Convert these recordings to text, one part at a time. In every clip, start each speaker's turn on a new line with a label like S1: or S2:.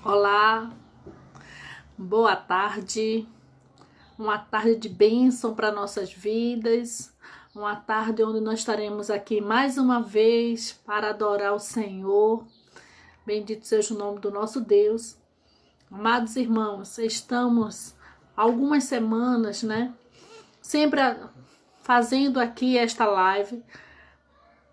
S1: Olá, boa tarde, uma tarde de bênção para nossas vidas, uma tarde onde nós estaremos aqui mais uma vez para adorar o Senhor. Bendito seja o nome do nosso Deus. Amados irmãos, estamos algumas semanas, sempre fazendo aqui esta live,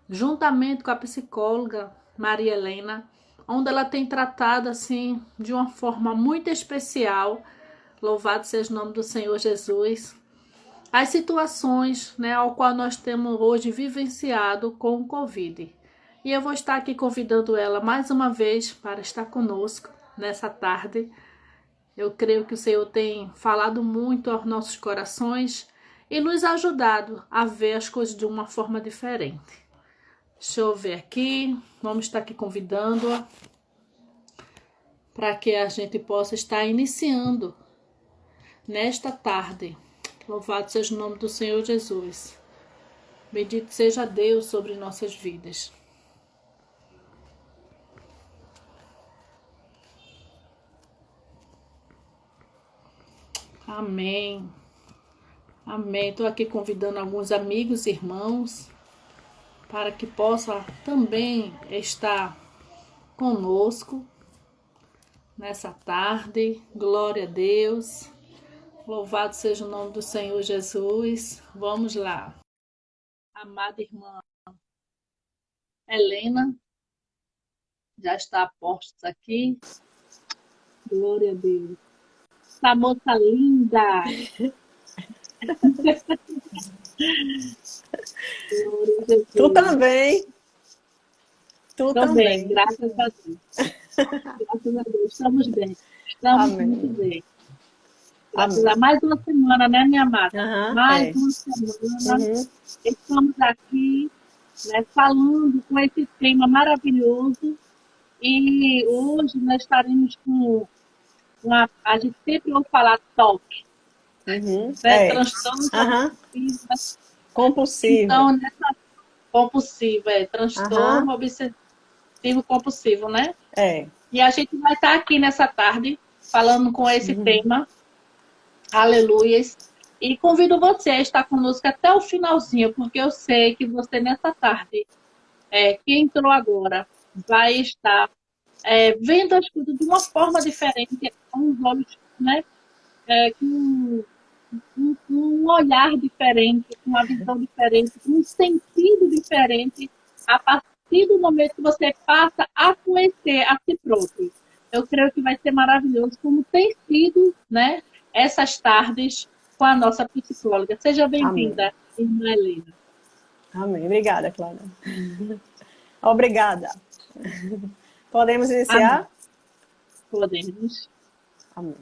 S1: juntamente com a psicóloga Maria Helena, onde ela tem tratado assim de uma forma muito especial. Louvado seja o nome do Senhor Jesus. As situações, ao qual nós temos hoje vivenciado com o Covid. E eu vou estar aqui convidando ela mais uma vez para estar conosco nessa tarde. Eu creio que o Senhor tem falado muito aos nossos corações e nos ajudado a ver as coisas de uma forma diferente. Deixa eu ver aqui. Vamos estar aqui convidando-a para que a gente possa estar iniciando nesta tarde. Louvado seja o nome do Senhor Jesus. Bendito seja Deus sobre nossas vidas. Amém. Amém. Estou aqui convidando alguns amigos e irmãos para que possa também estar conosco nessa tarde. Glória a Deus. Louvado seja o nome do Senhor Jesus. Vamos lá. Amada irmã Helena, já está a postos aqui. Glória a Deus. Essa moça linda. Glória a
S2: Tu
S1: Jesus.
S2: também. Tu
S1: Também,
S2: também.
S1: graças a Deus. Graças a Deus. Estamos bem. Estamos muito
S2: Amém.
S1: bem. Graças a
S2: Amém.
S1: mais uma semana, né, minha amada?
S2: Aham,
S1: Mais
S2: é.
S1: uma semana.
S2: Uhum.
S1: Estamos aqui, falando com esse tema maravilhoso. E hoje nós estaremos com a gente sempre ouve falar toque,
S2: Uhum.
S1: né?
S2: É.
S1: Transtorno
S2: Aham.
S1: compulsivo.
S2: Compulsivo.
S1: Então, compulsivo,
S2: Aham.
S1: transtorno obsessivo compulsivo, né?
S2: É.
S1: E a gente vai estar aqui nessa tarde falando com esse
S2: Uhum.
S1: tema, aleluias. E convido você a estar conosco até o finalzinho, porque eu sei que você nessa tarde, que entrou agora, vai estar vendo as coisas de uma forma diferente, com os olhos, né? Com um olhar diferente, com uma visão diferente, com um sentido diferente, a partir do momento que você passa a conhecer a si próprio. Eu creio que vai ser maravilhoso, como tem sido, essas tardes com a nossa psicóloga. Seja
S2: Amém.
S1: bem-vinda, irmã Helena.
S2: Amém. Obrigada, Clara. Obrigada. Podemos
S1: Amém.
S2: iniciar?
S1: Podemos.
S2: Amém.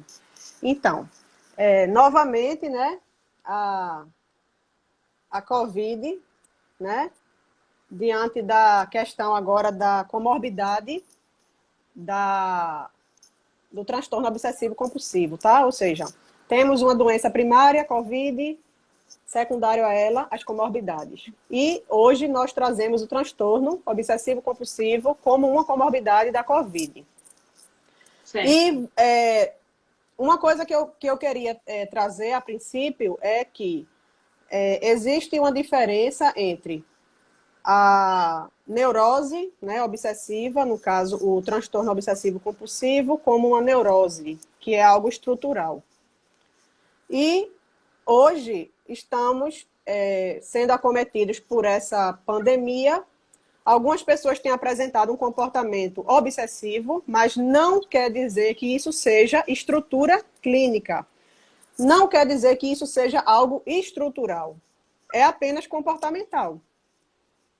S2: Então, novamente, né, a Covid, né, diante da questão agora da comorbidade do transtorno obsessivo compulsivo, tá? Ou seja, temos uma doença primária, Covid, secundário a ela, as comorbidades. E hoje nós trazemos o transtorno obsessivo compulsivo como uma comorbidade da Covid.
S1: Certo.
S2: E uma coisa que eu queria trazer a princípio é que existe uma diferença entre a neurose, né, obsessiva, no caso, o transtorno obsessivo compulsivo, como uma neurose, que é algo estrutural. E hoje estamos sendo acometidos por essa pandemia. Algumas pessoas têm apresentado um comportamento obsessivo, mas não quer dizer que isso seja estrutura clínica. Não quer dizer que isso seja algo estrutural. É apenas comportamental.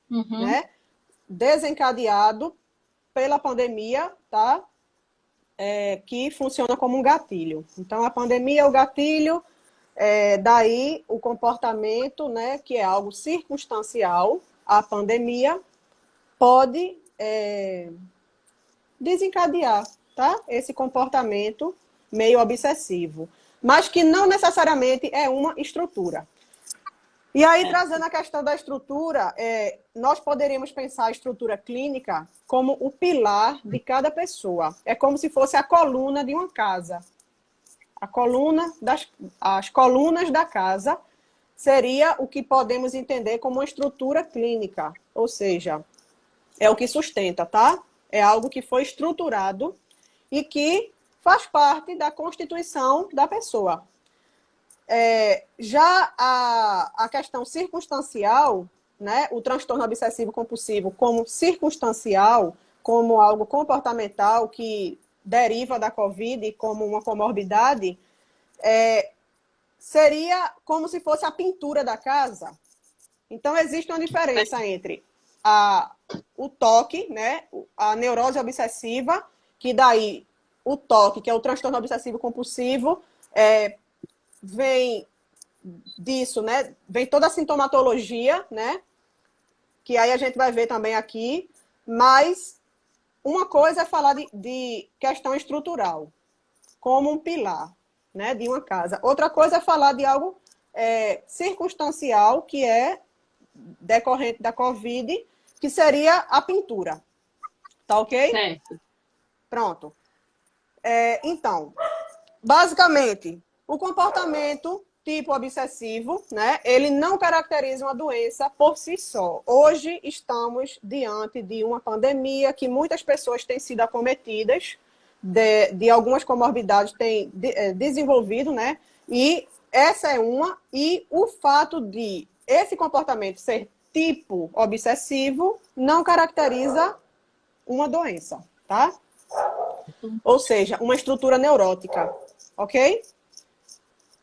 S1: Uhum.
S2: Né? Desencadeado pela pandemia, tá? Que funciona como um gatilho. Então, a pandemia é o gatilho, daí o comportamento, né, que é algo circunstancial, a pandemia pode desencadear, tá? Esse comportamento meio obsessivo, mas que não necessariamente é uma estrutura. E aí, trazendo a questão da estrutura, nós poderíamos pensar a estrutura clínica como o pilar de cada pessoa. É como se fosse a coluna de uma casa. As colunas da casa seria o que podemos entender como uma estrutura clínica. Ou seja, é o que sustenta, tá? É algo que foi estruturado e que faz parte da constituição da pessoa. Já a questão circunstancial, né, o transtorno obsessivo compulsivo como circunstancial, como algo comportamental que deriva da Covid como uma comorbidade, seria como se fosse a pintura da casa. Então, existe uma diferença entre o toque, né, a neurose obsessiva, que daí o toque, que é o transtorno obsessivo compulsivo, vem disso, né? Vem toda a sintomatologia, né? Que aí a gente vai ver também aqui. Mas uma coisa é falar de questão estrutural, como um pilar, né? De uma casa. Outra coisa é falar de algo circunstancial, que é decorrente da Covid, que seria a pintura. Tá ok?
S1: Certo.
S2: Pronto. Então, basicamente, o comportamento tipo obsessivo, né? Ele não caracteriza uma doença por si só. Hoje estamos diante de uma pandemia que muitas pessoas têm sido acometidas de algumas comorbidades têm desenvolvido, né? E essa é uma. E o fato de esse comportamento ser tipo obsessivo não caracteriza uma doença, tá? Ou seja, uma estrutura neurótica, ok?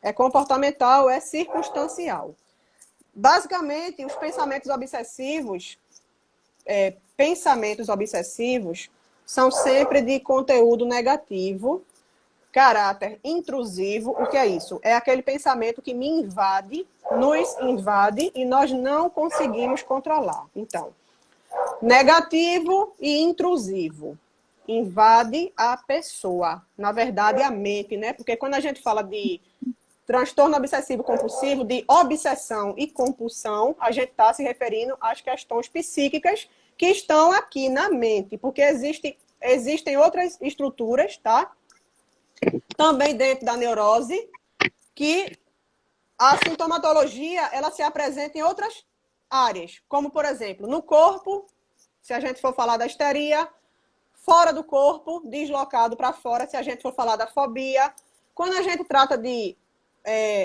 S2: É comportamental, é circunstancial. Basicamente, os pensamentos obsessivos são sempre de conteúdo negativo, caráter intrusivo. O que é isso? É aquele pensamento que me invade, nos invade e nós não conseguimos controlar. Então, negativo e intrusivo. Invade a pessoa, na verdade, a mente, né? Porque quando a gente fala de transtorno obsessivo compulsivo, de obsessão e compulsão, a gente está se referindo às questões psíquicas que estão aqui na mente, porque existem outras estruturas, tá? Também dentro da neurose, que a sintomatologia ela se apresenta em outras áreas, como, por exemplo, no corpo, se a gente for falar da histeria, fora do corpo, deslocado para fora, se a gente for falar da fobia. Quando a gente trata de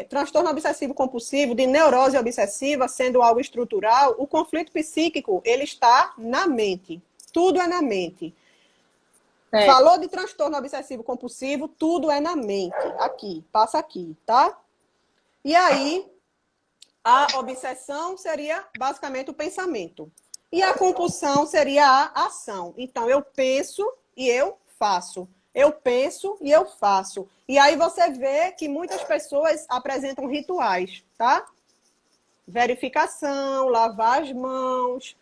S2: transtorno obsessivo compulsivo, de neurose obsessiva, sendo algo estrutural, o conflito psíquico, ele está na mente. Tudo é na mente. Falou de transtorno obsessivo compulsivo, tudo é na mente. Aqui, passa aqui, tá? E aí, a obsessão seria basicamente o pensamento. E a compulsão seria a ação. Então, eu penso e eu faço. Eu penso e eu faço. E aí você vê que muitas pessoas apresentam rituais, tá? Verificação, lavar as mãos,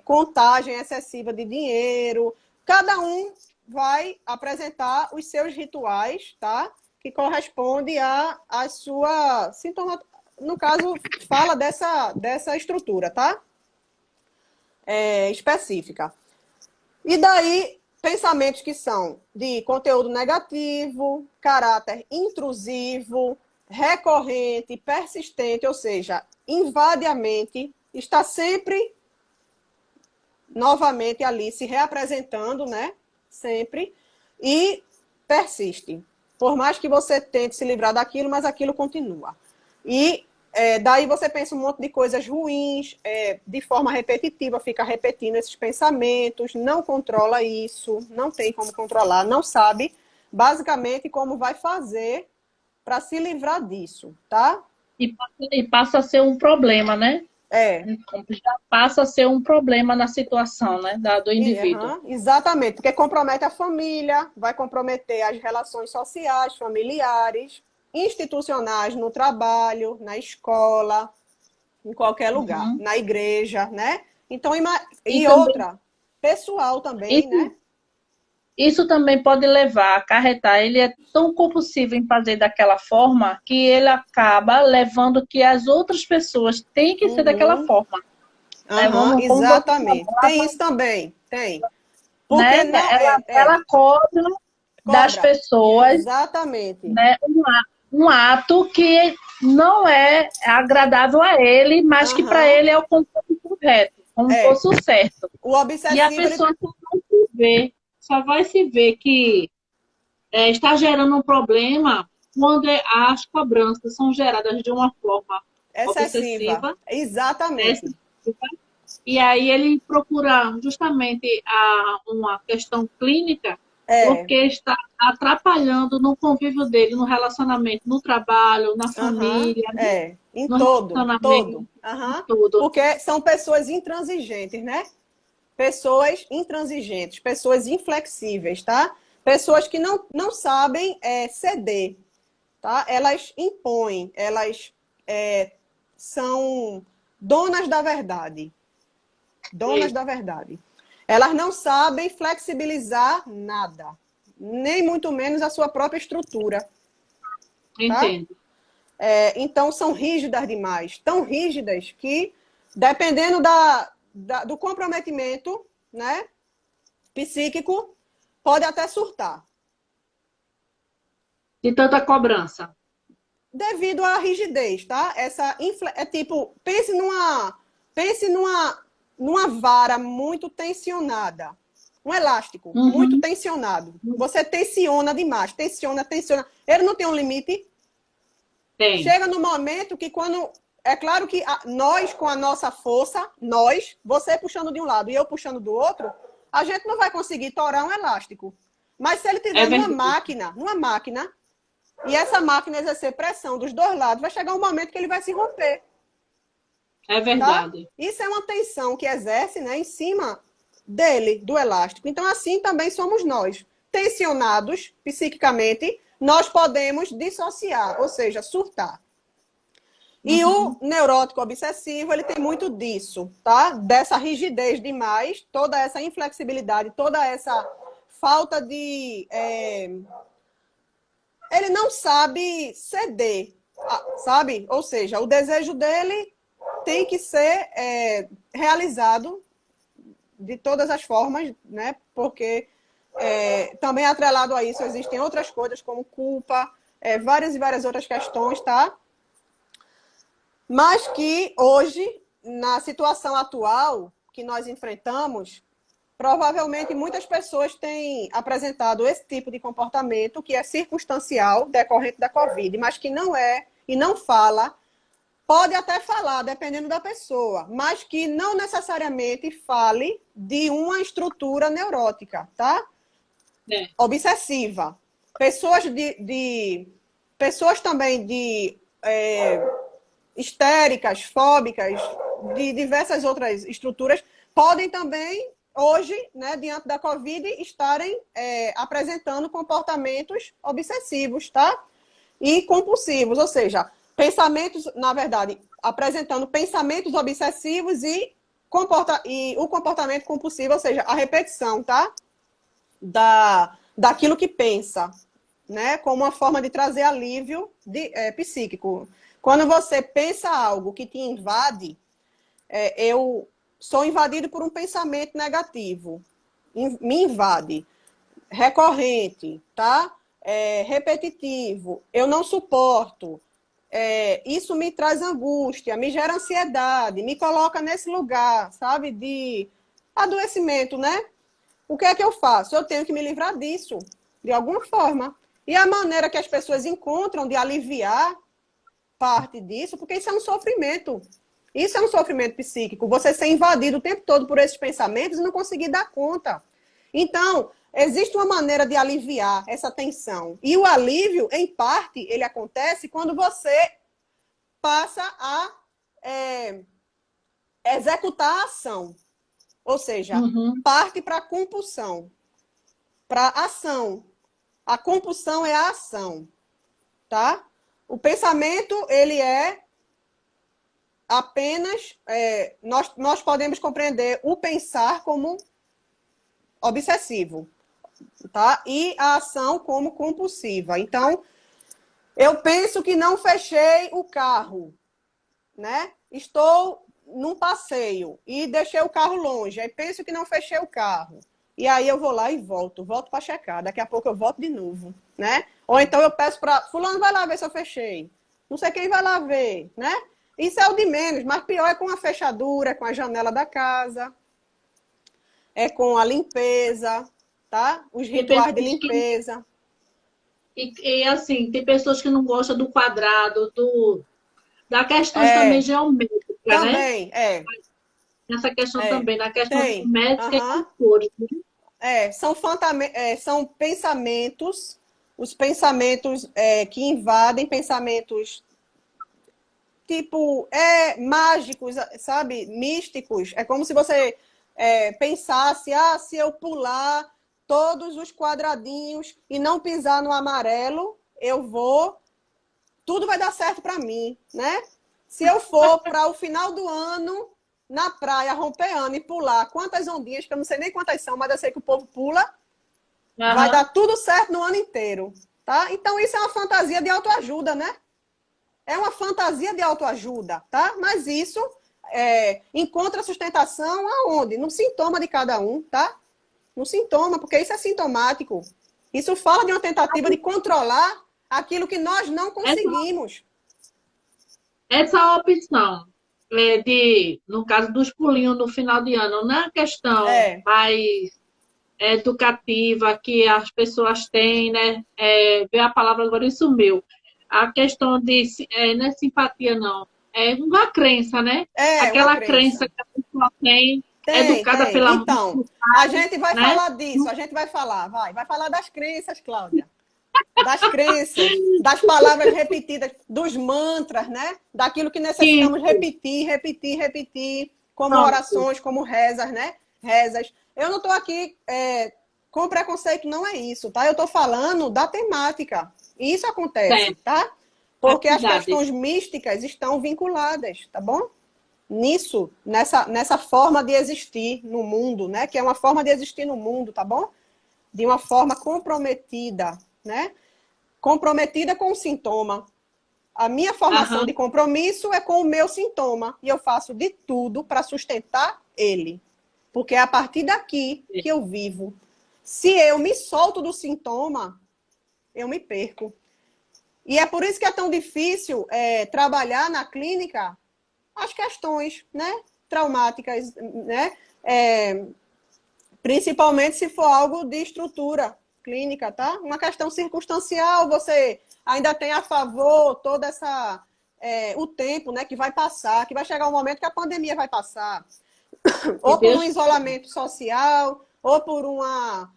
S2: contagem excessiva de dinheiro. Cada um vai apresentar os seus rituais, tá? Que corresponde à sua sintoma. No caso, fala dessa estrutura, tá? Específica. E daí, pensamentos que são de conteúdo negativo, caráter intrusivo, recorrente, persistente, ou seja, invade a mente, está sempre novamente ali se reapresentando, né? Sempre, e persiste. Por mais que você tente se livrar daquilo, mas aquilo continua. E daí você pensa um monte de coisas ruins, de forma repetitiva, fica repetindo esses pensamentos, não controla isso, não tem como controlar, não sabe basicamente como vai fazer para se livrar disso, tá?
S1: E passa a ser um problema, né?
S2: É.
S1: Já passa a ser um problema na situação, né, do indivíduo.
S2: Exatamente, porque compromete a família, vai comprometer as relações sociais, familiares, institucionais no trabalho, na escola, em qualquer lugar, na igreja, né? Então,
S1: E
S2: e
S1: também,
S2: outra, pessoal também,
S1: e,
S2: né?
S1: isso também pode levar, acarretar. Ele é tão compulsivo em fazer daquela forma que ele acaba levando que as outras pessoas têm que ser daquela
S2: Uhum.
S1: forma. Né?
S2: Aham,
S1: Como você
S2: exatamente. Tem
S1: falava,
S2: isso também, tem. Porque
S1: né?
S2: não
S1: Ela cobra das
S2: cobra.
S1: pessoas,
S2: Exatamente.
S1: né? Um ato que não é agradável a ele, mas que para
S2: Aham,
S1: ele é o conceito correto, como
S2: é.
S1: fosse o certo.
S2: O
S1: E a
S2: obsessivo, ele...
S1: pessoa só vai se ver que está gerando um problema quando as cobranças são geradas de uma forma
S2: excessiva.
S1: obsessiva, né,
S2: Exatamente.
S1: excessiva, e aí ele procura justamente uma questão clínica,
S2: É.
S1: porque está atrapalhando no convívio dele, no relacionamento, no trabalho, na
S2: Aham,
S1: família,
S2: é. Em
S1: no
S2: todo,
S1: relacionamento,
S2: todo.
S1: em
S2: Aham.
S1: tudo.
S2: Porque são pessoas intransigentes, né? Pessoas intransigentes, pessoas inflexíveis, tá? Pessoas que não sabem ceder, tá? Elas impõem, elas são donas da verdade. Donas
S1: Isso,
S2: da verdade. Elas não sabem flexibilizar nada, nem muito menos a sua própria estrutura, tá?
S1: entendo.
S2: Então, são rígidas demais. Tão rígidas que, dependendo do comprometimento, né, psíquico, pode até surtar.
S1: De tanta cobrança.
S2: Devido à rigidez, tá? É tipo, pense numa vara muito tensionada. Um elástico muito
S1: Uhum,
S2: tensionado. Você tensiona demais, tensiona, tensiona. Ele não tem um limite.
S1: tem.
S2: Chega no momento que quando... É claro que nós, com a nossa força, nós, você puxando de um lado e eu puxando do outro, a gente não vai conseguir torar um elástico. Mas se ele
S1: É
S2: tiver
S1: verdade.
S2: numa máquina, e essa máquina exercer pressão dos dois lados, vai chegar um momento que ele vai se romper,
S1: É
S2: tá?
S1: verdade.
S2: Isso é uma tensão que exerce, né, em cima dele, do elástico. Então, assim também somos nós. Tensionados psiquicamente, nós podemos dissociar, ou seja, surtar. E o
S1: Uhum.
S2: neurótico obsessivo, ele tem muito disso, tá? Dessa rigidez demais, toda essa inflexibilidade, toda essa falta de... Ele não sabe ceder, sabe? Ou seja, o desejo dele tem que ser realizado de todas as formas, né? Porque também atrelado a isso existem outras coisas como culpa, várias e várias outras questões, tá? Mas que hoje, na situação atual que nós enfrentamos, provavelmente muitas pessoas têm apresentado esse tipo de comportamento que é circunstancial, decorrente da Covid, mas que não é e não fala. Pode até falar, dependendo da pessoa, mas que não necessariamente fale de uma estrutura neurótica, tá?
S1: É.
S2: Obsessiva. Pessoas pessoas também de histéricas, fóbicas, de diversas outras estruturas, podem também, hoje, né, diante da Covid, estarem apresentando comportamentos obsessivos, tá? E compulsivos, ou seja, pensamentos, na verdade, apresentando pensamentos obsessivos e o comportamento compulsivo, ou seja, a repetição, tá? Daquilo que pensa, né? Como uma forma de trazer alívio psíquico. Quando você pensa algo que te invade, eu sou invadido por um pensamento negativo, me invade, recorrente, tá? Repetitivo, eu não suporto, isso me traz angústia, me gera ansiedade, me coloca nesse lugar, sabe, de adoecimento, né? O que é que eu faço? Eu tenho que me livrar disso, de alguma forma. E a maneira que as pessoas encontram de aliviar parte disso, porque isso é um sofrimento. Isso é um sofrimento psíquico. Você ser invadido o tempo todo por esses pensamentos e não conseguir dar conta. Então, existe uma maneira de aliviar essa tensão. E o alívio, em parte, ele acontece quando você passa a executar a ação. Ou seja,
S1: Uhum.
S2: parte para a compulsão, para a ação. A compulsão é a ação, tá? O pensamento, ele é apenas... nós podemos compreender o pensar como obsessivo. tá? E a ação como compulsiva. Então, eu penso que não fechei o carro, né? Estou num passeio e deixei o carro longe. Aí penso que não fechei o carro. E aí eu vou lá e volto para checar. Daqui a pouco eu volto de novo, né? Ou então eu peço para fulano, vai lá ver se eu fechei. Não sei quem vai lá ver, né? Isso é o de menos, mas pior é com a fechadura, é com a janela da casa, é com a limpeza, tá? Os
S1: Tem
S2: rituais de
S1: pessoas que,
S2: limpeza.
S1: assim, tem pessoas que não gostam do quadrado, da questões também
S2: É,
S1: geométricas, né?
S2: também,
S1: Nessa questão também, na questão
S2: tem.
S1: geométrica e com
S2: Aham.
S1: cores, né?
S2: São pensamentos, os pensamentos que invadem, pensamentos tipo mágicos, sabe? Místicos. É como se você pensasse, se eu pular todos os quadradinhos e não pisar no amarelo, tudo vai dar certo para mim, né? Se eu for para o final do ano na praia romper ano e pular quantas ondinhas, que eu não sei nem quantas são, mas eu sei que o povo pula, vai dar
S1: Aham.
S2: tudo certo no ano inteiro, tá? Então isso é uma fantasia de autoajuda, né? É uma fantasia de autoajuda, tá? Mas isso encontra sustentação aonde? No sintoma de cada um, tá? No sintoma, porque isso é sintomático. Isso fala de uma tentativa de controlar aquilo que nós não
S1: Essa,
S2: conseguimos.
S1: essa opção no caso dos pulinhos no final de ano, não é questão
S2: É,
S1: mais educativa que as pessoas têm, né? Ver a palavra agora, isso meu. A questão de, não é simpatia, não. É uma crença, né?
S2: uma
S1: Aquela
S2: crença.
S1: crença que a pessoa tem,
S2: Tem,
S1: educada
S2: tem.
S1: pela mãe,
S2: Então,
S1: do
S2: a
S1: pai,
S2: gente vai
S1: né?
S2: falar disso, a gente vai falar, vai falar das crenças, Cláudia. Das crenças, das palavras repetidas, dos mantras, né? Daquilo que necessitamos
S1: Isso,
S2: repetir, repetir, repetir, como
S1: pronto.
S2: orações, como rezas, né? Rezas. Eu não estou aqui com preconceito, não é isso, tá? Eu estou falando da temática. E isso acontece,
S1: Certo,
S2: tá?
S1: é
S2: Porque as
S1: verdade.
S2: questões místicas estão vinculadas, tá bom? Nisso, nessa forma de existir no mundo, né? Que é uma forma de existir no mundo, tá bom? De uma forma comprometida, né? Comprometida com o sintoma. A minha formação
S1: Aham.
S2: de compromisso é com o meu sintoma e eu faço de tudo para sustentar ele. Porque é a partir daqui que eu vivo. Se eu me solto do sintoma, eu me perco. E é por isso que é tão difícil trabalhar na clínica as questões, né, traumáticas, né, principalmente se for algo de estrutura clínica, tá? Uma questão circunstancial, você ainda tem a favor toda o tempo, né, que vai passar, que vai chegar um momento que a pandemia vai passar,
S1: Se
S2: ou por um
S1: Deus
S2: isolamento social, ou por uma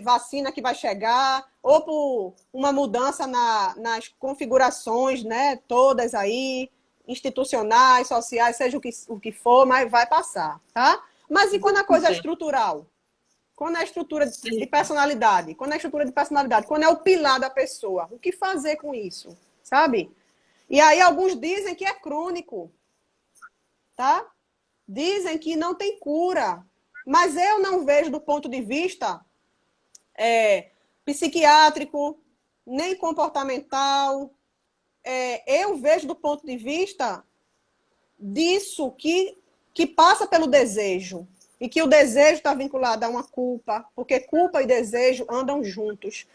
S2: vacina que vai chegar, ou por uma mudança nas configurações, né, todas aí, institucionais, sociais, seja o que for, mas vai passar, tá? Mas e quando a coisa é
S1: quiser.
S2: estrutural? Quando é a estrutura de personalidade? Quando é a estrutura de personalidade? Quando é o pilar da pessoa? O que fazer com isso? Sabe? E aí alguns dizem que é crônico, tá? Dizem que não tem cura. Mas eu não vejo do ponto de vista psiquiátrico, nem comportamental. Eu vejo do ponto de vista disso que passa pelo desejo. E que o desejo está vinculado a uma culpa, porque culpa e desejo andam juntos.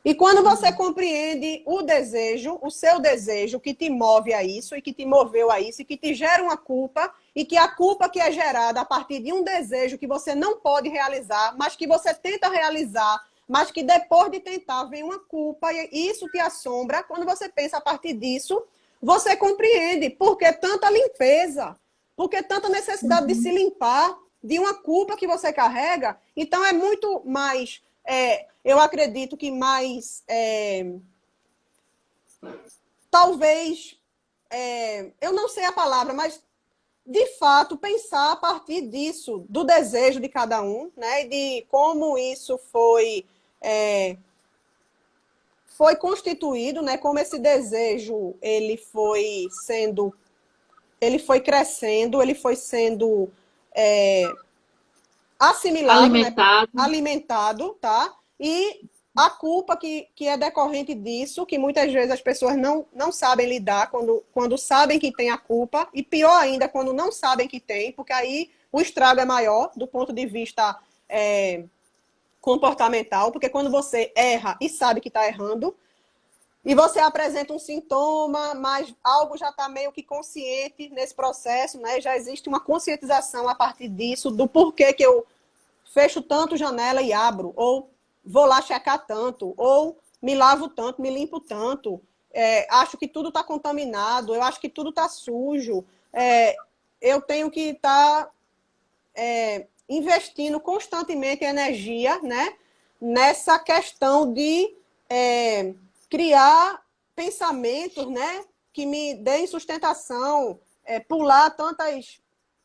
S2: E quando você compreende o seu desejo que te move a isso, e que te moveu a isso, e que te gera uma culpa, e que a culpa que é gerada a partir de um desejo que você não pode realizar, mas que você tenta realizar, mas que depois de tentar vem uma culpa, e isso te assombra, quando você pensa a partir disso, você compreende por que tanta limpeza, por que tanta necessidade de se limpar de uma culpa que você carrega. Então é muito mais eu acredito que mais, talvez, eu não sei a palavra, mas de fato pensar a partir disso, do desejo de cada um, né, e de como isso foi constituído, né, como esse desejo ele foi crescendo, ele foi sendo assimilado, né,
S1: Alimentado.
S2: alimentado, tá? e a culpa que é decorrente disso, que muitas vezes as pessoas não sabem lidar quando sabem que tem a culpa, e pior ainda, quando não sabem que tem, porque aí o estrago é maior do ponto de vista comportamental, porque quando você erra e sabe que está errando, e você apresenta um sintoma, mas algo já está meio que consciente nesse processo, né? Já existe uma conscientização a partir disso, do porquê que eu fecho tanto janela e abro, ou vou lá checar tanto, ou me lavo tanto, me limpo tanto, acho que tudo está contaminado, eu acho que tudo está sujo, eu tenho que estar investindo constantemente energia, né, nessa questão de criar pensamentos, né, que me deem sustentação, pular tantas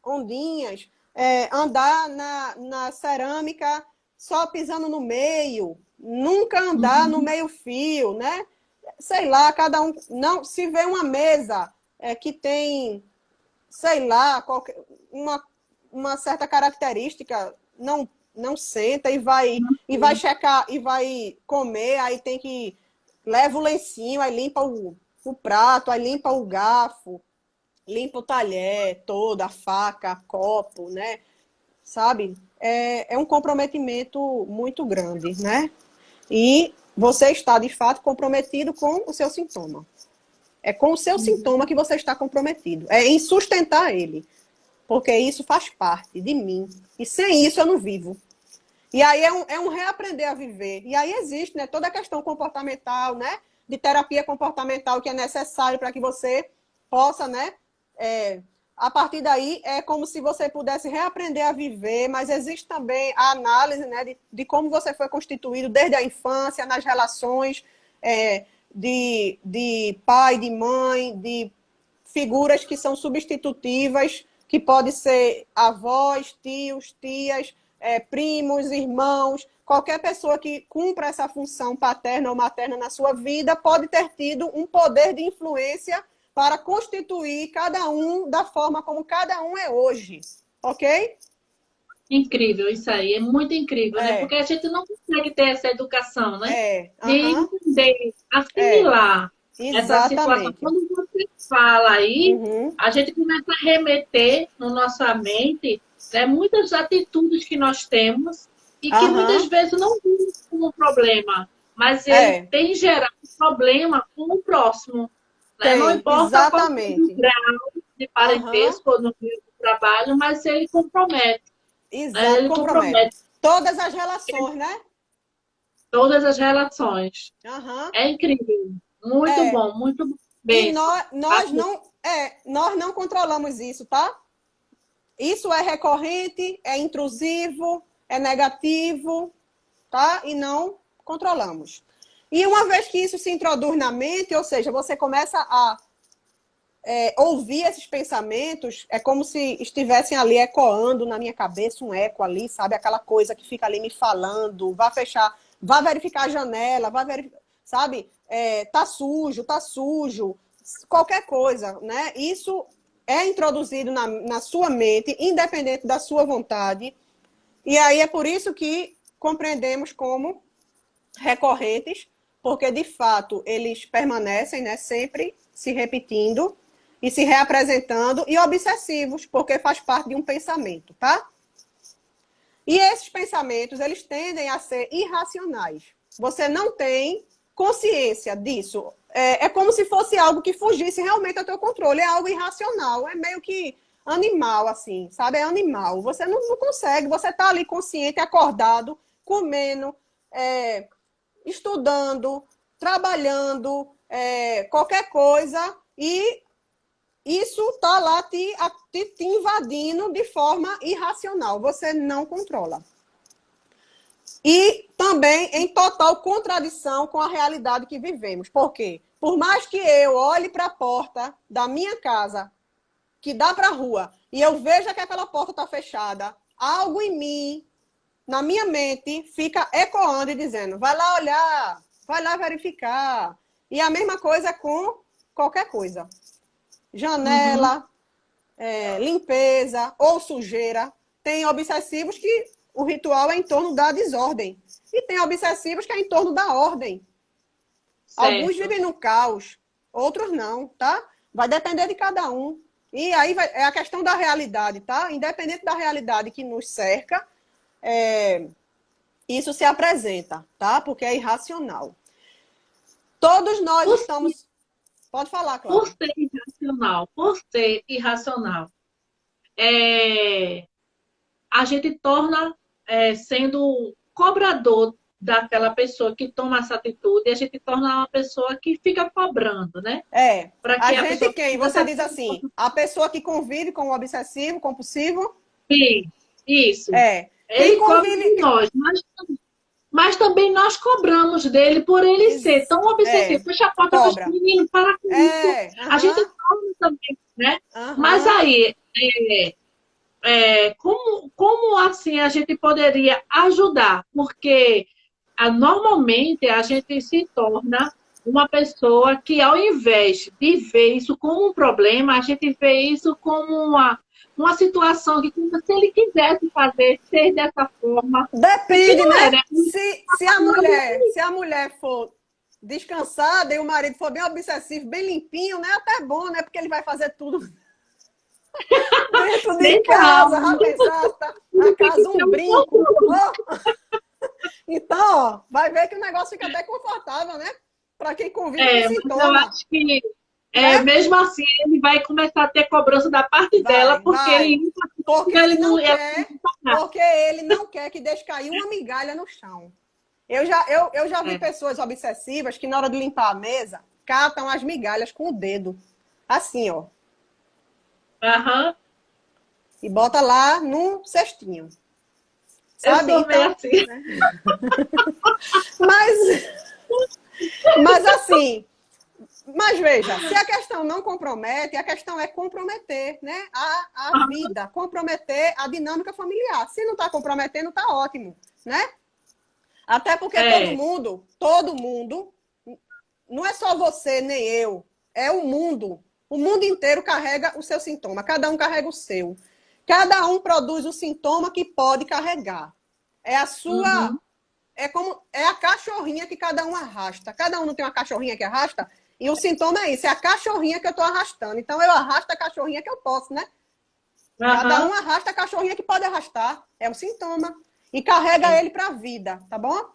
S2: ondinhas, andar na cerâmica só pisando no meio, nunca andar no meio-fio, né? Sei lá, cada um. Não, se vê uma mesa que tem, sei lá, uma certa característica, não senta e vai checar e vai comer, aí tem que leva o lencinho, aí limpa o prato, aí limpa o garfo, limpa o talher todo, a faca, copo, né? Sabe? É um comprometimento muito grande, né? E você está, de fato, comprometido com o seu sintoma. É com o seu sintoma que você está comprometido. É em sustentar ele. Porque isso faz parte de mim. E sem isso eu não vivo. E aí é um reaprender a viver. E aí existe, né, toda a questão comportamental, né? De terapia comportamental que é necessário para que você possa, né? A partir daí é como se você pudesse reaprender a viver, mas existe também a análise, né, de como você foi constituído desde a infância, nas relações de pai, de mãe, de figuras que são substitutivas, que podem ser avós, tios, tias, primos, irmãos, qualquer pessoa que cumpra essa função paterna ou materna na sua vida pode ter tido um poder de influência para constituir cada um da forma como cada um é hoje, ok?
S1: Incrível isso aí, é muito incrível, né? Porque a gente não consegue ter essa educação, né? De entender, assimilar essa situação.
S2: Exatamente.
S1: Quando você fala aí,
S2: Uhum.
S1: a gente começa a remeter na nossa mente, né, muitas atitudes que nós temos e que muitas vezes não vemos como problema, mas ele tem gerado problema com o próximo. Né? Não
S2: Tem,
S1: importa qual seja o
S2: exatamente.
S1: grau de parentesco ou no meio do trabalho, mas ele compromete.
S2: Exato,
S1: Ele
S2: compromete.
S1: compromete
S2: Todas as relações, né?
S1: todas as relações.
S2: Uhum.
S1: É incrível. Muito bom, muito
S2: E
S1: bem.
S2: nós não controlamos isso, tá? Isso é recorrente, é intrusivo, é negativo, tá? E não controlamos. E uma vez que isso se introduz na mente, ou seja, você começa a ouvir esses pensamentos, é como se estivessem ali ecoando na minha cabeça, um eco ali, sabe? Aquela coisa que fica ali me falando, vá fechar, vá verificar a janela, vá verificar, sabe? Tá sujo, qualquer coisa, né? Isso é introduzido na sua mente, independente da sua vontade, e aí é por isso que compreendemos como recorrentes, porque de fato eles permanecem, né, sempre se repetindo e se reapresentando, e obsessivos, porque faz parte de um pensamento, tá? E esses pensamentos, eles tendem a ser irracionais. Você não tem consciência disso. É como se fosse algo que fugisse realmente ao teu controle. É algo irracional. É meio que animal, assim, sabe? É animal. Você não consegue. Você está ali consciente, acordado, comendo, estudando, trabalhando, qualquer coisa, e isso está lá te invadindo de forma irracional. Você não controla. E também em total contradição com a realidade que vivemos. Por quê? Por mais que eu olhe para a porta da minha casa, que dá para a rua, e eu veja que aquela porta está fechada, algo em mim, na minha mente, fica ecoando e dizendo, vai lá olhar, vai lá verificar. E a mesma coisa com qualquer coisa. Janela, limpeza ou sujeira. Tem obsessivos que o ritual é em torno da desordem. E tem obsessivos que é em torno da ordem.
S1: Certo.
S2: Alguns vivem no caos, outros não, tá? Vai depender de cada um. E aí é a questão da realidade, tá? Independente da realidade que nos cerca, isso se apresenta, tá? Porque é irracional. Todos nós estamos... Pode falar, Cláudia.
S1: Por ser irracional, a gente torna sendo cobrador daquela pessoa que toma essa atitude, e a gente torna uma pessoa que fica cobrando, né? Para
S2: A
S1: que a
S2: gente
S1: pessoa...
S2: quem? Você diz assim, a pessoa que convive com o obsessivo, compulsivo?
S1: Sim, isso.
S2: Quem
S1: Ele cobra
S2: convive...
S1: de nós, mas também nós cobramos dele por ele ser tão obsessivo. Fecha a porta para os meninos, para com isso. A gente torna também, né? Mas aí, como assim a gente poderia ajudar? Porque normalmente a gente se torna uma pessoa que, ao invés de ver isso como um problema, a gente vê isso como uma situação que, como se ele quisesse fazer, ser dessa forma.
S2: Depende, né? Se a mulher for descansada e o marido for bem obsessivo, bem limpinho, né? Até bom, né? Porque ele vai fazer tudo dentro de casa, já pensasse, tá? A casa um brinco. Então, ó, vai ver que o negócio fica até confortável, né? Para quem convive com sintoma.
S1: Eu acho que mesmo assim ele vai começar a ter cobrança da parte dela, porque
S2: ele não quer, porque ele não quer que deixe cair uma migalha no chão. Eu já vi pessoas obsessivas que na hora de limpar a mesa catam as migalhas com o dedo. Assim, ó. E bota lá no cestinho. Sabe?
S1: Eu sou meio assim.
S2: Né? Mas assim, mas veja, se a questão não compromete, a questão é comprometer, né? A vida, comprometer a dinâmica familiar. Se não está comprometendo, está ótimo, né? Até porque todo mundo, não é só você nem eu, é o mundo. O mundo inteiro carrega o seu sintoma, cada um carrega o seu. Cada um produz o sintoma que pode carregar. É a sua... É a cachorrinha que cada um arrasta. Cada um não tem uma cachorrinha que arrasta? E o sintoma é isso, é a cachorrinha que eu estou arrastando. Então, eu arrasto a cachorrinha que eu posso, né? Cada um arrasta a cachorrinha que pode arrastar. É o sintoma. E carrega ele para a vida, tá bom?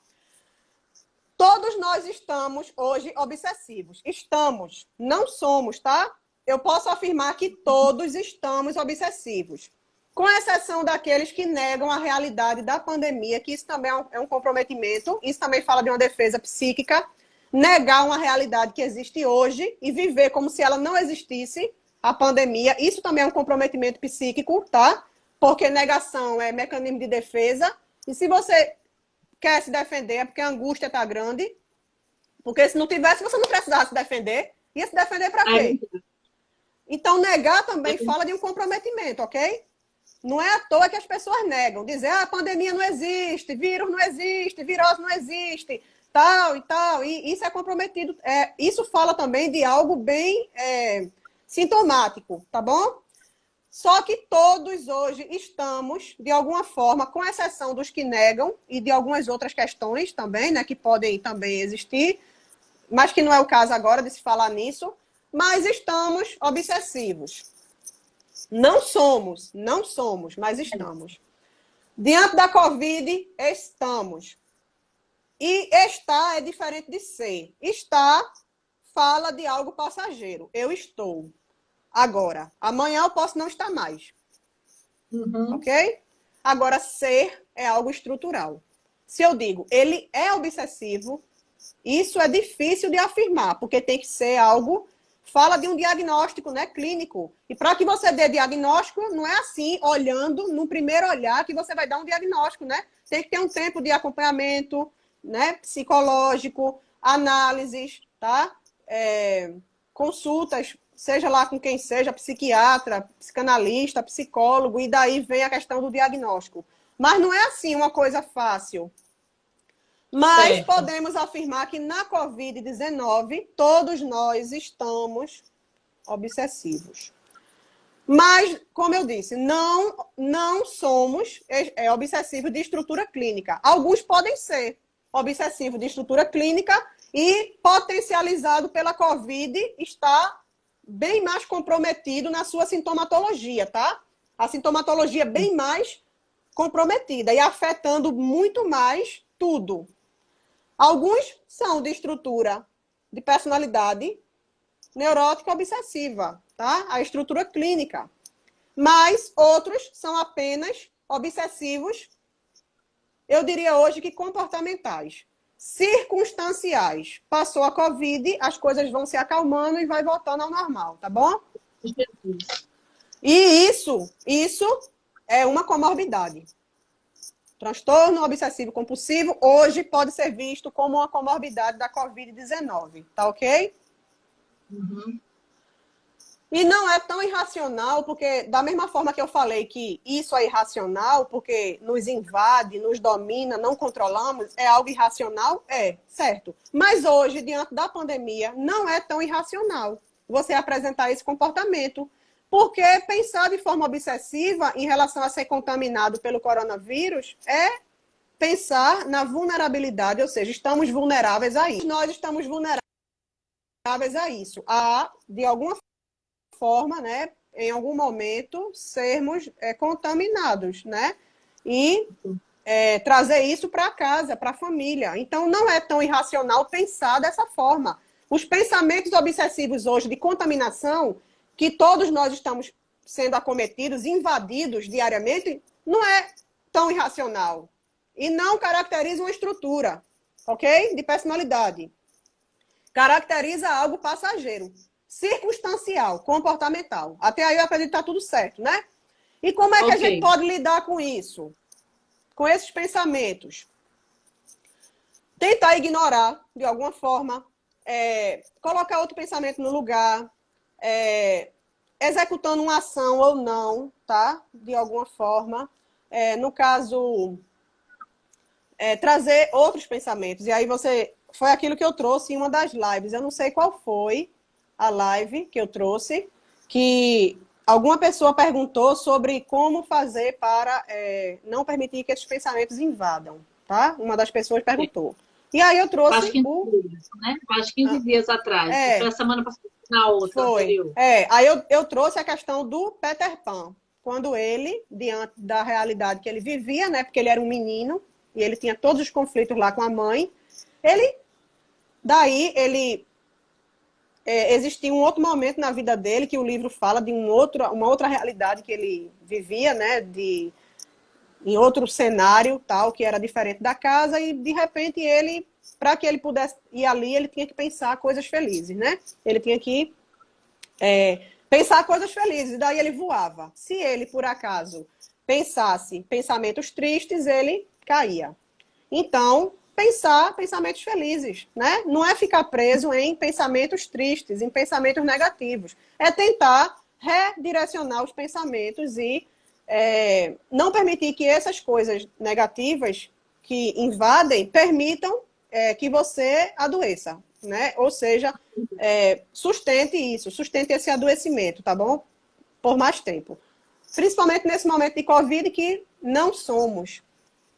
S2: Todos nós estamos hoje obsessivos. Estamos. Não somos, tá? Eu posso afirmar que todos estamos obsessivos. Com exceção daqueles que negam a realidade da pandemia, que isso também é um comprometimento. Isso também fala de uma defesa psíquica. Negar uma realidade que existe hoje e viver como se ela não existisse, a pandemia. Isso também é um comprometimento psíquico, tá? Porque negação é mecanismo de defesa. E se você quer se defender, é porque a angústia está grande. Porque se não tivesse, você não precisava se defender. Ia se defender para quê? Então, negar também fala de um comprometimento, ok? Não é à toa que as pessoas negam. Dizer, a pandemia não existe, vírus não existe, virose não existe, tal e tal. E isso é comprometido. Isso fala também de algo bem sintomático, tá bom? Só que todos hoje estamos, de alguma forma, com exceção dos que negam e de algumas outras questões também, né, que podem também existir, mas que não é o caso agora de se falar nisso, mas estamos obsessivos. Não somos, mas estamos. Diante da Covid, estamos. E estar é diferente de ser. Estar fala de algo passageiro. Eu estou. Agora, amanhã eu posso não estar mais. Ok? Agora, ser é algo estrutural. Se eu digo, ele é obsessivo, isso é difícil de afirmar, porque tem que ser algo... Fala de um diagnóstico, né, clínico. E para que você dê diagnóstico, não é assim, olhando, no primeiro olhar, que você vai dar um diagnóstico, né? Tem que ter um tempo de acompanhamento, né, psicológico, análises, tá? Consultas, seja lá com quem seja, psiquiatra, psicanalista, psicólogo, e daí vem a questão do diagnóstico. Mas não é assim uma coisa fácil. Mas podemos afirmar que na Covid-19, todos nós estamos obsessivos. Mas, como eu disse, não somos obsessivos de estrutura clínica. Alguns podem ser obsessivos de estrutura clínica e potencializado pela COVID está bem mais comprometido na sua sintomatologia, tá? A sintomatologia é bem mais comprometida e afetando muito mais tudo. Alguns são de estrutura de personalidade neurótica obsessiva, tá? A estrutura clínica. Mas outros são apenas obsessivos, eu diria hoje que comportamentais, circunstanciais. Passou a Covid, as coisas vão se acalmando e vai voltando ao normal, tá bom? E isso é uma comorbidade. Transtorno obsessivo compulsivo hoje pode ser visto como uma comorbidade da Covid-19, tá ok?
S1: Uhum.
S2: E não é tão irracional, porque da mesma forma que eu falei que isso é irracional, porque nos invade, nos domina, não controlamos, é algo irracional? É, certo. Mas hoje, diante da pandemia, não é tão irracional você apresentar esse comportamento. Porque pensar de forma obsessiva em relação a ser contaminado pelo coronavírus é pensar na vulnerabilidade, ou seja, estamos vulneráveis a isso. Nós estamos vulneráveis a isso, a, de alguma forma, né, em algum momento, sermos contaminados, né? E trazer isso para casa, para a família. Então, não é tão irracional pensar dessa forma. Os pensamentos obsessivos hoje de contaminação, que todos nós estamos sendo acometidos, invadidos diariamente, não é tão irracional. E não caracteriza uma estrutura, ok? De personalidade. Caracteriza algo passageiro, circunstancial, comportamental. Até aí eu acredito que está tudo certo, né? E como é que a gente pode lidar com isso? Com esses pensamentos? Tentar ignorar, de alguma forma, colocar outro pensamento no lugar, executando uma ação ou não, tá? De alguma forma. No caso, trazer outros pensamentos. E aí você... Foi aquilo que eu trouxe em uma das lives. Eu não sei qual foi a live que eu trouxe, que alguma pessoa perguntou sobre como fazer para não permitir que esses pensamentos invadam, tá? Uma das pessoas perguntou. E aí eu trouxe
S1: Faz 15 dias, né? Faz 15 dias atrás. Foi a semana passada, na outra,
S2: foi.
S1: anterior.
S2: Aí eu trouxe a questão do Peter Pan. Quando ele, diante da realidade que ele vivia, né? Porque ele era um menino e ele tinha todos os conflitos lá com a mãe, daí ele existia um outro momento na vida dele que o livro fala de uma outra realidade que ele vivia, né? Em outro cenário, tal, que era diferente da casa, e de repente ele, para que ele pudesse ir ali, ele tinha que pensar coisas felizes, né? Ele tinha que pensar coisas felizes, e daí ele voava. Se ele, por acaso, pensasse pensamentos tristes, ele caía. Então, pensar pensamentos felizes, né? Não é ficar preso em pensamentos tristes, em pensamentos negativos. É tentar redirecionar os pensamentos e não permitir que essas coisas negativas que invadem permitam que você adoeça, né? Ou seja, sustente isso, sustente esse adoecimento, tá bom? Por mais tempo. Principalmente nesse momento de Covid que não somos.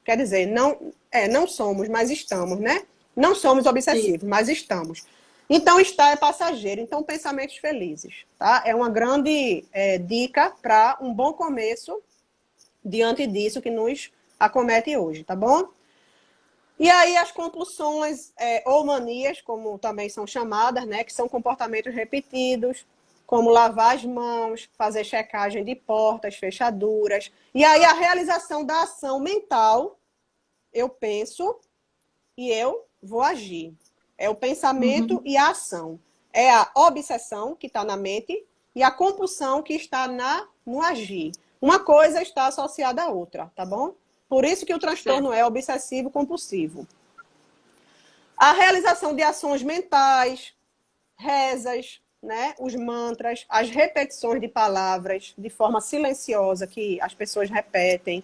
S2: Quer dizer, não somos, mas estamos, né? Não somos obsessivos, sim, mas estamos. Então, estar é passageiro. Então, pensamentos felizes, tá? É uma grande dica para um bom começo diante disso que nos acomete hoje, tá bom? E aí, as compulsões ou manias, como também são chamadas, né? Que são comportamentos repetidos, como lavar as mãos, fazer checagem de portas, fechaduras. E aí, a realização da ação mental, eu penso e eu vou agir. É o pensamento e a ação. É a obsessão que está na mente e a compulsão que está no agir. Uma coisa está associada à outra, tá bom? Por isso que o transtorno é obsessivo compulsivo. A realização de ações mentais, rezas, né? Os mantras, as repetições de palavras de forma silenciosa que as pessoas repetem,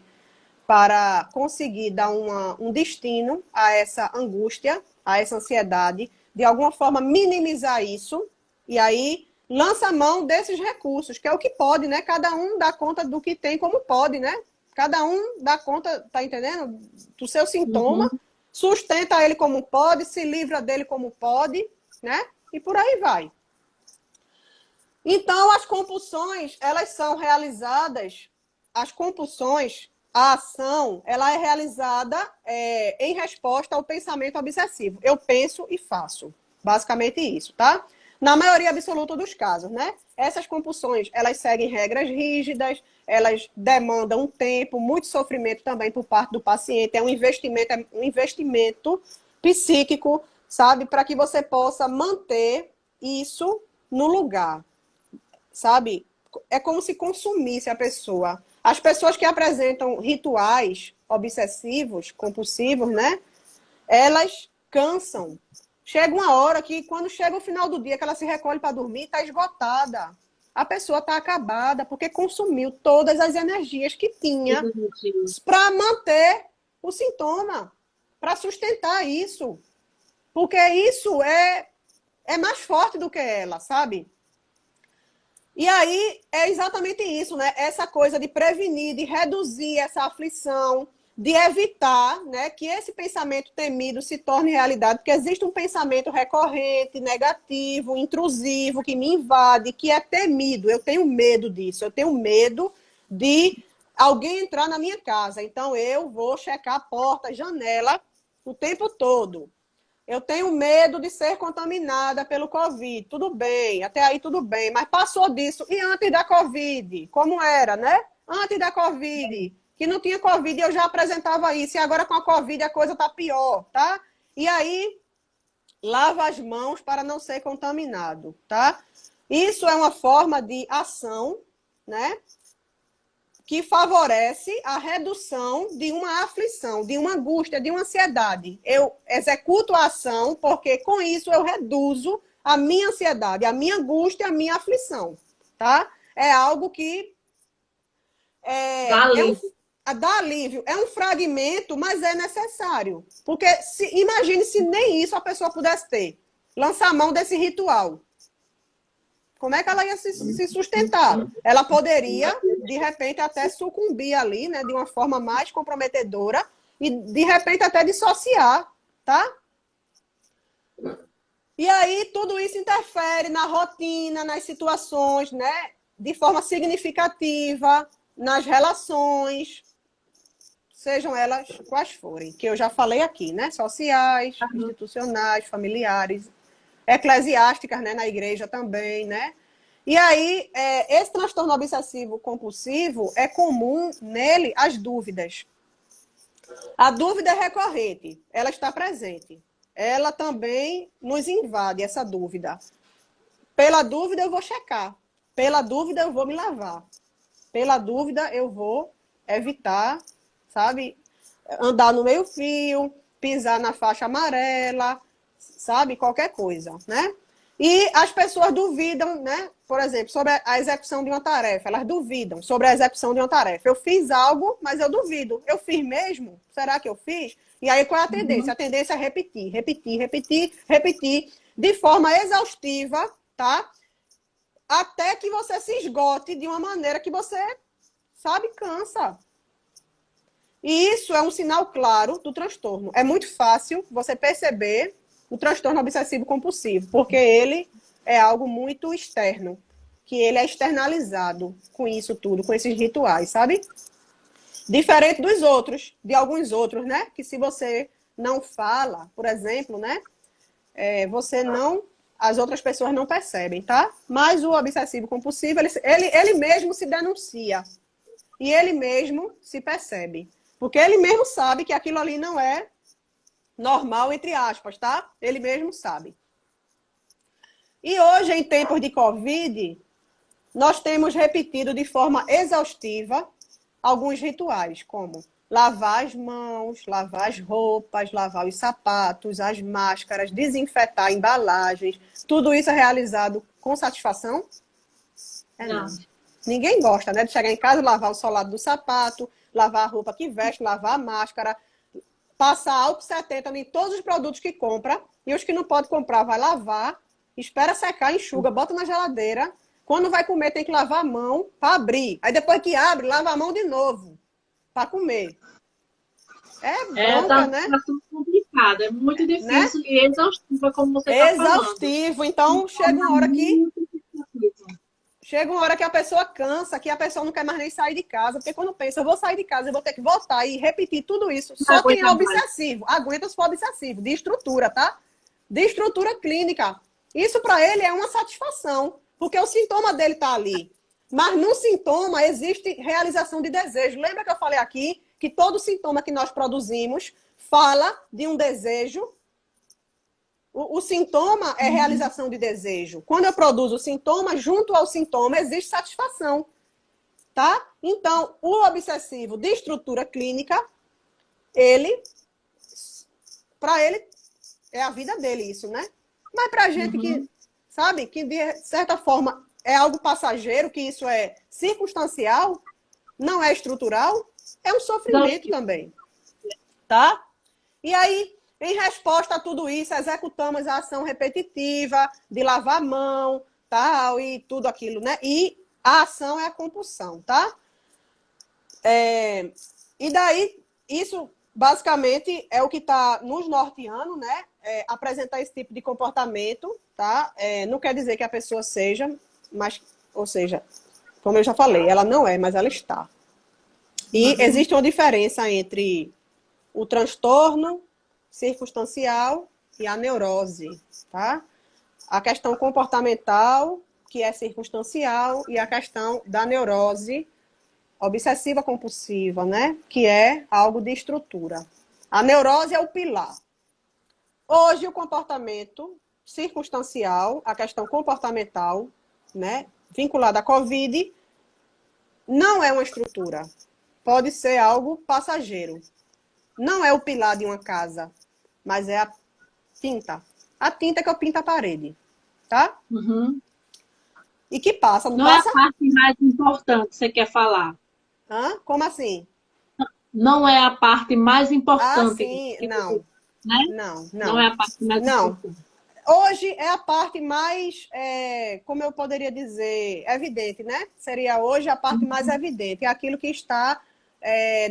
S2: para conseguir dar um destino a essa angústia, a essa ansiedade, de alguma forma minimizar isso, e aí lança a mão desses recursos, que é o que pode, né? Cada um dá conta do que tem como pode, né? Cada um dá conta, tá entendendo? Do seu
S1: Uhum.
S2: sintoma, sustenta ele como pode, se livra dele como pode, né? E por aí vai. Então, as compulsões, elas são realizadas, as compulsões, a ação, ela é realizada em resposta ao pensamento obsessivo. Eu penso e faço. Basicamente isso, tá? Na maioria absoluta dos casos, né? Essas compulsões, elas seguem regras rígidas, elas demandam um tempo, muito sofrimento também por parte do paciente. É um investimento psíquico, sabe? Para que você possa manter isso no lugar, sabe? É como se consumisse a pessoa. As pessoas que apresentam rituais obsessivos, compulsivos, né? Elas cansam. Chega uma hora que, quando chega o final do dia, que ela se recolhe para dormir, está esgotada. A pessoa está acabada porque consumiu todas as energias que tinha
S1: Entendi.
S2: para manter o sintoma, para sustentar isso. Porque isso é mais forte do que ela, sabe? E aí é exatamente isso, né? Essa coisa de prevenir, de reduzir essa aflição, de evitar, né, que esse pensamento temido se torne realidade, porque existe um pensamento recorrente, negativo, intrusivo, que me invade, que é temido. Eu tenho medo disso, eu tenho medo de alguém entrar na minha casa. Então eu vou checar a porta, janela o tempo todo. Eu tenho medo de ser contaminada pelo Covid. Tudo bem, até aí tudo bem. Mas passou disso. E antes da Covid? Como era, né? Antes da Covid, que não tinha Covid, eu já apresentava isso. E agora com a Covid a coisa tá pior, tá? E aí, lava as mãos para não ser contaminado, tá? Isso é uma forma de ação, né? Que favorece a redução de uma aflição, de uma angústia, de uma ansiedade. Eu executo a ação porque com isso eu reduzo a minha ansiedade, a minha angústia, a minha aflição, tá? É algo que
S1: Dá livre.
S2: dá alívio, é um fragmento, mas é necessário. Porque imagine se nem isso a pessoa pudesse ter. Lançar a mão desse ritual. Como é que ela ia se sustentar? Ela poderia, de repente, até sucumbir ali, né, de uma forma mais comprometedora e, de repente, até dissociar, tá? E aí, tudo isso interfere na rotina, nas situações, né, de forma significativa, nas relações, sejam elas quais forem, que eu já falei aqui, né, sociais, institucionais, familiares, eclesiásticas, né, na igreja também, né? E aí, esse transtorno obsessivo compulsivo é comum nele as dúvidas. A dúvida é recorrente, ela está presente. Ela também nos invade, essa dúvida. Pela dúvida eu vou checar. Pela dúvida eu vou me lavar. Pela dúvida eu vou evitar, sabe? Andar no meio-fio, pisar na faixa amarela, sabe? Qualquer coisa, né? E as pessoas duvidam, né? Por exemplo, sobre a execução de uma tarefa. Elas duvidam sobre a execução de uma tarefa. Eu fiz algo, mas eu duvido. Eu fiz mesmo? Será que eu fiz? E aí, qual é a tendência?
S1: Uhum.
S2: A tendência é repetir, repetir, repetir, repetir, de forma exaustiva, tá? Até que você se esgote de uma maneira que você, sabe, cansa. E isso é um sinal claro do transtorno. É muito fácil você perceber o transtorno obsessivo compulsivo, porque ele é algo muito externo, que ele é externalizado com isso tudo, com esses rituais, sabe? Diferente dos outros, de alguns outros, né? Que se você não fala, por exemplo, né? Você não, as outras pessoas não percebem, tá? Mas o obsessivo compulsivo, ele mesmo se denuncia. E ele mesmo se percebe. Porque ele mesmo sabe que aquilo ali não é normal, entre aspas, tá? Ele mesmo sabe. E hoje, em tempos de Covid, nós temos repetido de forma exaustiva alguns rituais, como lavar as mãos, lavar as roupas, lavar os sapatos, as máscaras, desinfetar embalagens. Tudo isso é realizado com satisfação?
S1: Não.
S2: Não. Ninguém gosta, né? De chegar em casa, lavar o solado do sapato, lavar a roupa que veste, lavar a máscara, passar álcool 70 em todos os produtos que compra, e os que não pode comprar vai lavar, espera secar, enxuga, bota na geladeira. Quando vai comer, tem que lavar a mão para abrir. Aí depois que abre, lava a mão de novo para comer. É bronca,
S1: Tá
S2: né?
S1: complicado, é muito
S2: Né?
S1: difícil e exaustivo, como você está falando.
S2: Exaustivo. Então,
S1: Então, é muito cansativo.
S2: chega uma hora que a pessoa cansa, que a pessoa não quer mais nem sair de casa, porque quando pensa, eu vou sair de casa, eu vou ter que voltar e repetir tudo isso.
S1: Não
S2: Só quem é
S1: aguenta mais.
S2: obsessivo, aguenta se for obsessivo, de estrutura, tá? De estrutura clínica. Isso para ele é uma satisfação, porque o sintoma dele tá ali. Mas no sintoma existe realização de desejo. Lembra que eu falei aqui que todo sintoma que nós produzimos fala de um desejo. O sintoma é realização de desejo. Quando eu produzo o sintoma, junto ao sintoma existe satisfação, tá? Então, o obsessivo de estrutura clínica, para ele, é a vida dele isso, né? Mas para gente que, sabe, que de certa forma é algo passageiro, que isso é circunstancial, não é estrutural, é um sofrimento também, tá? E aí, em resposta a tudo isso, executamos a ação repetitiva de lavar a mão, tal, e tudo aquilo, né? E a ação é a compulsão, tá? E daí, isso basicamente é o que está nos norteando, né? Apresentar esse tipo de comportamento, tá? Não quer dizer que a pessoa seja, mas, ou seja, como eu já falei, ela não é, mas ela está. E existe uma diferença entre o transtorno circunstancial e a neurose, tá? A questão comportamental, que é circunstancial, e a questão da neurose obsessiva compulsiva, né? Que é algo de estrutura. A neurose é o pilar. Hoje, o comportamento circunstancial, a questão comportamental, né? Vinculada à Covid, não é uma estrutura. Pode ser algo passageiro. Não é o pilar de uma casa, mas é a tinta. A tinta que eu pinto a parede, tá? E que passa, não
S1: Não é a
S2: passa?
S1: parte mais importante que você quer falar.
S2: Hã? Como assim?
S1: Não é a parte mais
S2: Ah,
S1: importante
S2: sim,
S1: que você,
S2: não.
S1: né?
S2: Não,
S1: Não é
S2: não.
S1: a parte mais
S2: Não.
S1: importante.
S2: Hoje é a parte mais, como eu poderia dizer, evidente, né? Seria hoje a parte mais evidente. É aquilo que está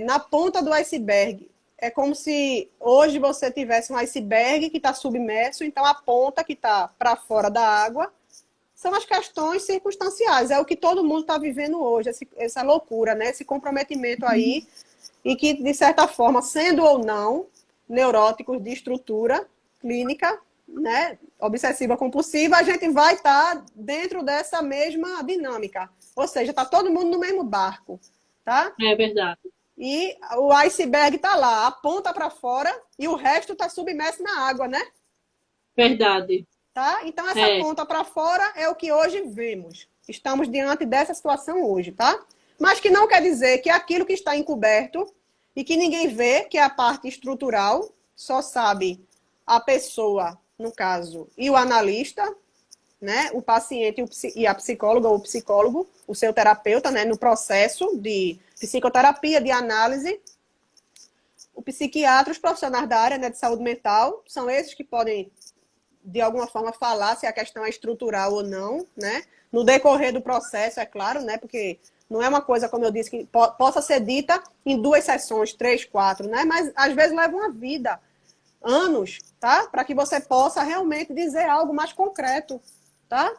S2: na ponta do iceberg. É como se hoje você tivesse um iceberg que está submerso, então a ponta que está para fora da água são as questões circunstanciais. É o que todo mundo está vivendo hoje, essa loucura, né? Esse comprometimento aí, e que, de certa forma, sendo ou não neuróticos de estrutura clínica, né, obsessiva compulsiva, a gente vai estar dentro dessa mesma dinâmica. Ou seja, está todo mundo no mesmo barco, tá?
S1: É verdade.
S2: E o iceberg está lá, a ponta para fora, e o resto está submerso na água, né?
S1: Verdade.
S2: Tá? Então, essa
S1: É,
S2: ponta para fora é o que hoje vemos. Estamos diante dessa situação hoje, tá? Mas que não quer dizer que aquilo que está encoberto e que ninguém vê, que é a parte estrutural, só sabe a pessoa, no caso, e o analista, né? O paciente e a psicóloga ou o psicólogo, o seu terapeuta, né? No processo de psicoterapia, de análise. O psiquiatra, os profissionais da área, né, de saúde mental, são esses que podem de alguma forma falar se a questão é estrutural ou não, né? No decorrer do processo, é claro, né? Porque não é uma coisa, como eu disse, que possa ser dita em 2 sessões, 3, 4, né? Mas às vezes leva uma vida, anos, tá? Para que você possa realmente dizer algo mais concreto, tá?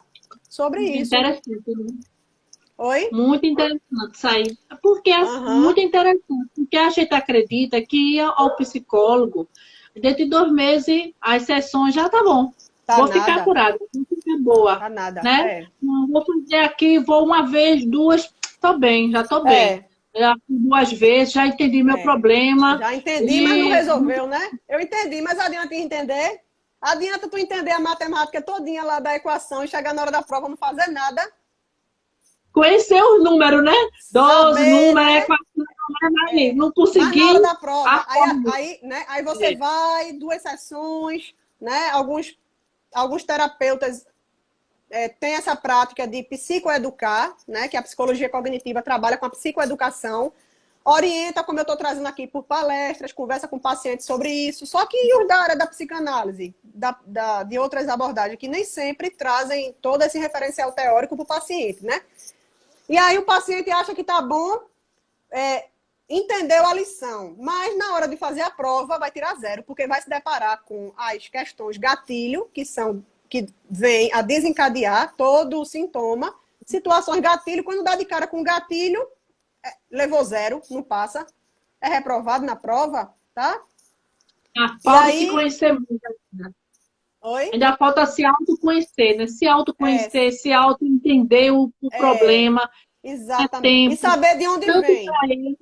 S2: Sobre isso.
S1: interessante, né?
S2: Oi?
S1: Muito interessante isso aí. Porque é
S2: Aham.
S1: muito interessante. Porque a gente acredita que ir ao psicólogo, dentro de 2 meses, as sessões já tá bom.
S2: Tá
S1: Vou ficar
S2: nada.
S1: curada, vou ficar boa,
S2: Tá nada.
S1: né? Não vou fazer aqui, vou uma vez, duas, tô bem, já tô bem.
S2: É.
S1: Já fui 2 vezes, já entendi meu
S2: É.
S1: problema
S2: Já entendi, mas não
S1: e
S2: resolveu, né? Eu entendi, mas adianta entender? Adianta tu entender a matemática todinha lá da equação e chegar na hora da prova não fazer nada?
S1: conhecer os números, né? 12
S2: Saber,
S1: números,
S2: né?
S1: equação, não
S2: Mas na hora
S1: consegui
S2: da prova,
S1: a fórmula.
S2: né? Aí você vai, 2 sessões, né? Alguns terapeutas têm essa prática de psicoeducar, né? Que a psicologia cognitiva trabalha com a psicoeducação. orienta, como eu estou trazendo aqui por palestras, conversa com pacientes sobre isso. Só que e os da área da psicanálise, de outras abordagens, que nem sempre trazem todo esse referencial teórico para o paciente, né? E aí o paciente acha que tá bom, entendeu a lição, mas na hora de fazer a prova vai tirar zero, porque vai se deparar com as questões gatilho, que vem a desencadear todo o sintoma, situações gatilho, quando dá de cara com gatilho, levou zero, não passa, é reprovado na prova, tá?
S1: Falta se conhecer muito ainda.
S2: Oi?
S1: Ainda falta se autoconhecer, né? Se autoconhecer,
S2: É,
S1: se auto-entender o problema. É
S2: exatamente. E
S1: tempo,
S2: saber de onde
S1: tanto
S2: vem.
S1: para ele,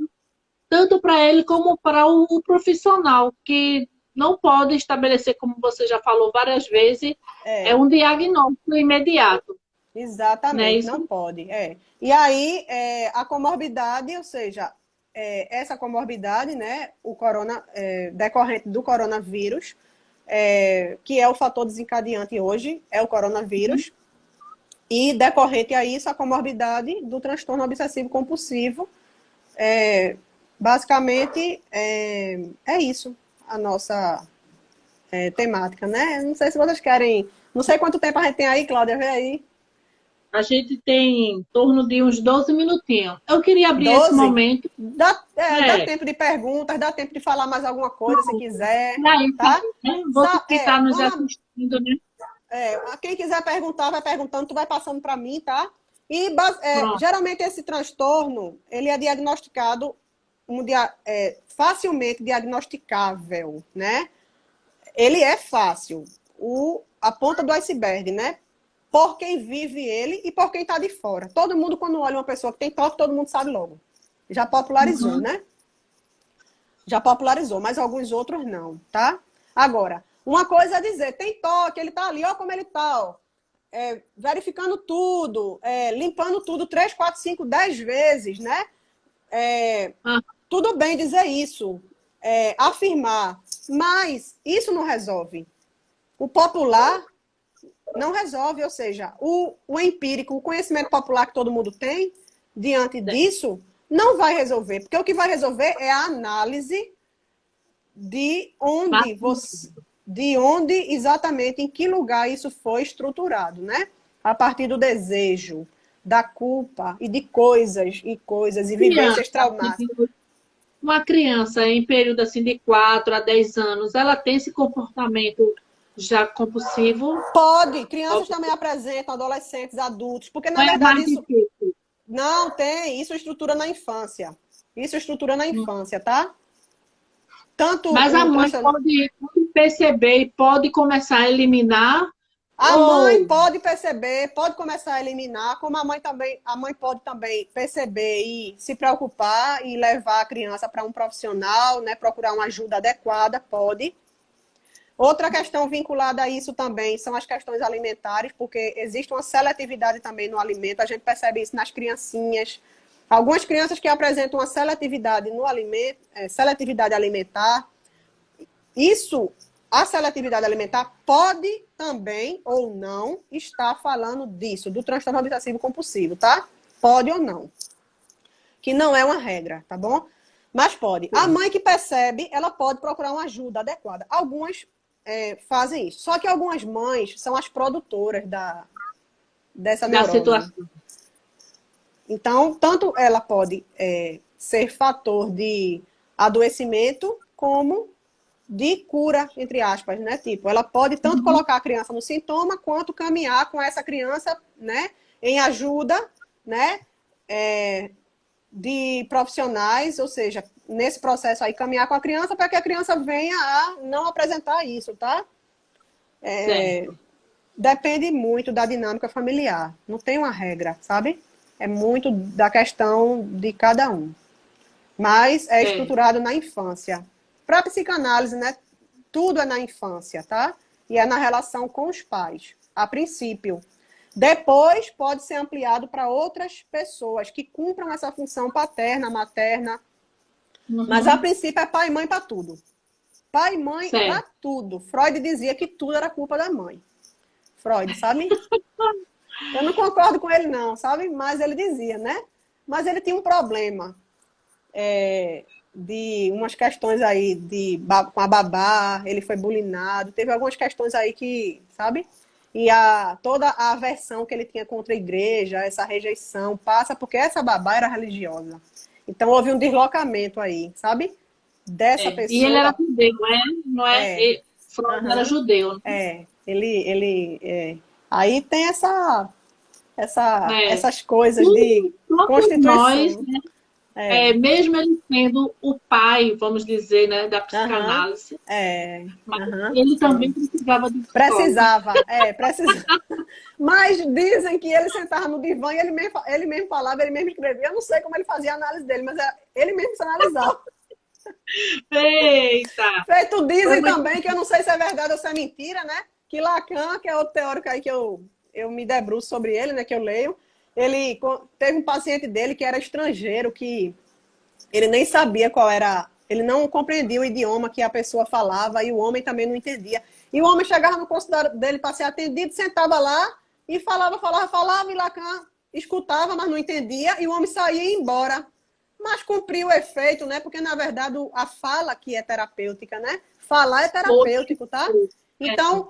S1: tanto para ele como para o profissional, que não pode estabelecer, como você já falou várias vezes, é
S2: É.
S1: um diagnóstico imediato, né?
S2: Exatamente, não
S1: Isso
S2: pode. E aí, a comorbidade, ou seja, essa comorbidade, né, decorrente do coronavírus, que é o fator desencadeante hoje, é o coronavírus, e decorrente a isso, a comorbidade do transtorno obsessivo compulsivo. Basicamente, é isso, a nossa temática, né? Não sei se vocês querem. Não sei quanto tempo a gente tem aí, Cláudia, vê aí.
S1: a gente tem em torno de uns 12 minutinhos. Eu queria abrir esse
S2: 12.
S1: momento,
S2: Dá
S1: é,
S2: tempo de perguntas, dá tempo de falar mais alguma coisa, se quiser,
S1: para aí,
S2: tá?
S1: né? Você que está nos
S2: Vamos,
S1: assistindo, né?
S2: quem quiser perguntar, vai perguntando, tu vai passando para mim, tá? E
S1: Pronto.
S2: geralmente esse transtorno, ele é diagnosticado, facilmente diagnosticável, né? Ele é fácil, a ponta do iceberg, né? Por quem vive ele e por quem está de fora. Todo mundo, quando olha uma pessoa que tem toque, todo mundo sabe logo. Já popularizou,
S1: Uhum.
S2: né? Já popularizou, mas alguns outros não, tá? Agora, uma coisa é dizer, tem toque, ele tá ali, ó como ele tá, ó. Verificando tudo, limpando tudo 3, 4, 5, 10 vezes, né?
S1: Ah,
S2: Tudo bem dizer isso, afirmar, mas isso não resolve. O popular não resolve, ou seja, o empírico, o conhecimento popular que todo mundo tem, diante
S1: tem.
S2: disso, não vai resolver, porque o que vai resolver é a análise
S1: Mas,
S2: de onde exatamente, em que lugar isso foi estruturado, né? A partir do desejo, da culpa e
S1: criança,
S2: vivências traumáticas.
S1: uma criança em período assim de 4 a 10 anos, ela tem esse comportamento já compulsivo,
S2: Pode, crianças
S1: ou
S2: também apresentam, adolescentes, adultos, porque na
S1: é
S2: verdade
S1: mais
S2: isso
S1: difícil?
S2: não tem, isso estrutura na infância. Isso estrutura na infância, tá? Tanto
S1: Mas a
S2: o
S1: mãe
S2: transtorno.
S1: pode perceber e pode começar a eliminar,
S2: A mãe
S1: ou
S2: pode perceber, pode começar a eliminar, como a mãe pode também perceber e se preocupar e levar a criança para um profissional, né, procurar uma ajuda adequada, pode. Outra questão vinculada a isso também são as questões alimentares, porque existe uma seletividade também no alimento, a gente percebe isso nas criancinhas. Algumas crianças que apresentam uma seletividade no alimento, seletividade alimentar, isso, a seletividade alimentar pode também ou não estar falando disso, do transtorno obsessivo compulsivo, tá? Pode ou não. Que não é uma regra, tá bom? Mas pode. A mãe que percebe, ela pode procurar uma ajuda adequada. Algumas fazem isso. Só que algumas mães são as produtoras dessa
S1: da
S2: neurose.
S1: situação?
S2: Então, tanto ela pode ser fator de adoecimento, como de cura, entre aspas, né? Tipo, ela pode tanto
S1: Uhum.
S2: colocar a criança no sintoma, quanto caminhar com essa criança, né? Em ajuda, né? De profissionais, ou seja, nesse processo aí, caminhar com a criança para que a criança venha a não apresentar isso, tá?
S1: Certo.
S2: Depende muito da dinâmica familiar. Não tem uma regra, sabe? É muito da questão de cada um. Mas é
S1: É.
S2: estruturado na infância. Para a psicanálise, né? Tudo é na infância, tá? E é na relação com os pais, a princípio. Depois pode ser ampliado para outras pessoas que cumpram essa função paterna, materna. Mas a
S1: Uhum.
S2: princípio é pai e mãe para tudo. Pai e mãe para
S1: Certo.
S2: tudo. Freud dizia que tudo era culpa da mãe. Freud, sabe? Eu não concordo com ele, não, sabe? Mas ele dizia, né? Mas ele tinha um problema. de umas questões aí com a babá, ele foi bulinado, teve algumas questões aí que, sabe? E toda a aversão que ele tinha contra a igreja, essa rejeição, passa porque essa babá era religiosa. Então houve um deslocamento aí, sabe? Dessa
S1: E ele era
S2: pessoa.
S1: judeu, não é? Não é?
S2: É,
S1: Freud era
S2: aham,
S1: judeu, né?
S2: aí tem
S1: É.
S2: essas coisas de
S1: Todos nós,
S2: constituição. É,
S1: mesmo ele sendo o pai, vamos dizer, né, da
S2: aham,
S1: psicanálise, mas
S2: aham,
S1: ele também
S2: sim.
S1: precisava de psicólogo.
S2: Precisava. Mas dizem que ele sentava no divã e ele mesmo falava, ele mesmo escrevia. Eu não sei como ele fazia a análise dele, mas ele mesmo se analisava.
S1: Eita!
S2: Feito
S1: Foi
S2: dizem
S1: muito
S2: também, que eu não sei se é verdade ou se é mentira, né? Que Lacan, que é outro teórico aí que eu me debruço sobre ele, né? Que eu leio. Ele teve um paciente dele que era estrangeiro, que ele nem sabia qual era. Ele não compreendia o idioma que a pessoa falava e o homem também não entendia. E o homem chegava no consultório dele para ser atendido, sentava lá e falava, e Lacan escutava, mas não entendia, e o homem saía e ia embora. Mas cumpriu o efeito, né? Porque, na verdade, a fala que é terapêutica, né? Falar é
S1: pouco.
S2: terapêutico, tá? Então,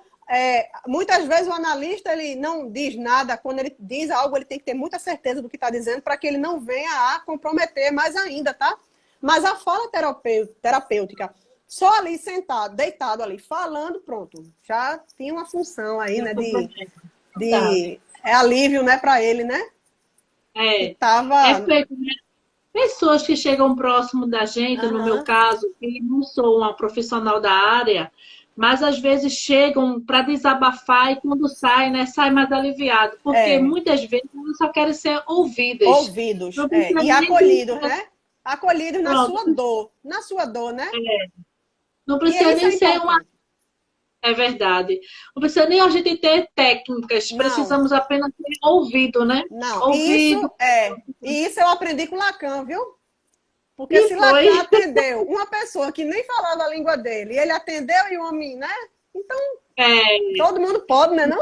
S2: muitas vezes o analista ele não diz nada. Quando ele diz algo, ele tem que ter muita certeza do que está dizendo para que ele não venha a comprometer mais ainda, tá? Mas a fala terapêutica, só ali sentado, deitado ali, falando, pronto. Já tinha uma função aí, né?
S1: Verdade.
S2: É alívio, né, para ele, né? Que
S1: É, é
S2: tava.
S1: feito, né? Pessoas que chegam próximo da gente, no meu
S2: Aham,
S1: caso, que não sou uma profissional da área, mas às vezes chegam para desabafar e quando sai, né, sai mais aliviado, porque
S2: é.
S1: muitas vezes elas só querem ser ouvidas.
S2: Ouvidos,
S1: Não precisa
S2: e
S1: nem ser,
S2: acolhidos, né? Acolhidos
S1: pronto,
S2: na sua dor, né?
S1: não
S2: E
S1: precisa
S2: isso é
S1: nem ser uma,
S2: importante.
S1: é verdade. Não precisa nem a gente ter técnicas,
S2: Não,
S1: precisamos apenas ser ouvido, né?
S2: não.
S1: Ouvido.
S2: E isso eu aprendi com Lacan, viu? Porque
S1: E
S2: se
S1: foi.
S2: Lacan atendeu uma pessoa que nem falava a língua dele, e ele atendeu e o homem, né? Então,
S1: É,
S2: todo mundo pode, né, não?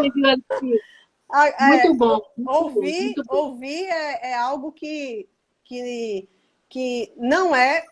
S2: Ah,
S1: muito
S2: é,
S1: bom, muito bom,
S2: ouvir
S1: muito bom.
S2: ouvir é algo que, que não é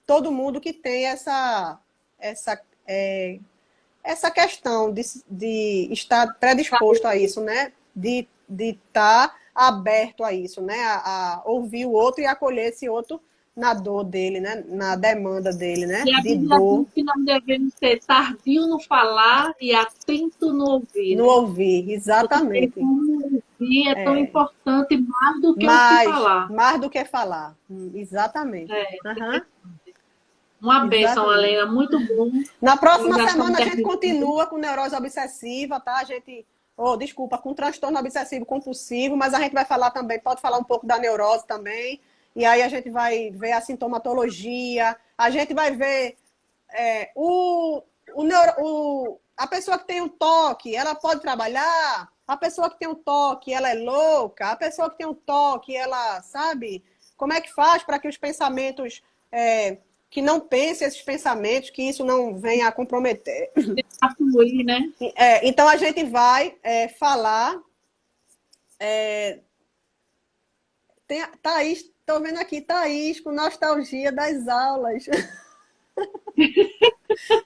S2: todo mundo que tem essa, essa questão de estar predisposto a isso, né? De estar aberto a isso, né? A ouvir o outro e acolher esse outro na dor dele, né? Na demanda dele, né?
S1: E a
S2: De
S1: Bíblia
S2: dor
S1: diz que nós devemos ser tardio no falar e atento no ouvir,
S2: no
S1: né?
S2: ouvir,
S1: Porque
S2: exatamente.
S1: como ouvir é tão importante mais do que o que
S2: Mas,
S1: falar.
S2: mais do que falar. Exatamente.
S1: É,
S2: Uhum,
S1: uma bênção,
S2: exatamente.
S1: Helena, muito bom.
S2: Na
S1: Nós
S2: próxima
S1: já estamos
S2: semana a gente
S1: terminando.
S2: continua com neurose obsessiva, tá? A gente, desculpa, com transtorno obsessivo compulsivo, mas a gente vai falar também, pode falar um pouco da neurose também. E aí a gente vai ver a sintomatologia, a gente vai ver a pessoa que tem um toque, ela pode trabalhar? A pessoa que tem um toque, ela é louca? A pessoa que tem um toque, ela, sabe? Como é que faz para que os pensamentos, que não pense esses pensamentos, que isso não venha a comprometer?
S1: A fluir, né?
S2: Então a gente vai falar. Tem a Thaís, estou vendo aqui, Thaís, com nostalgia das aulas.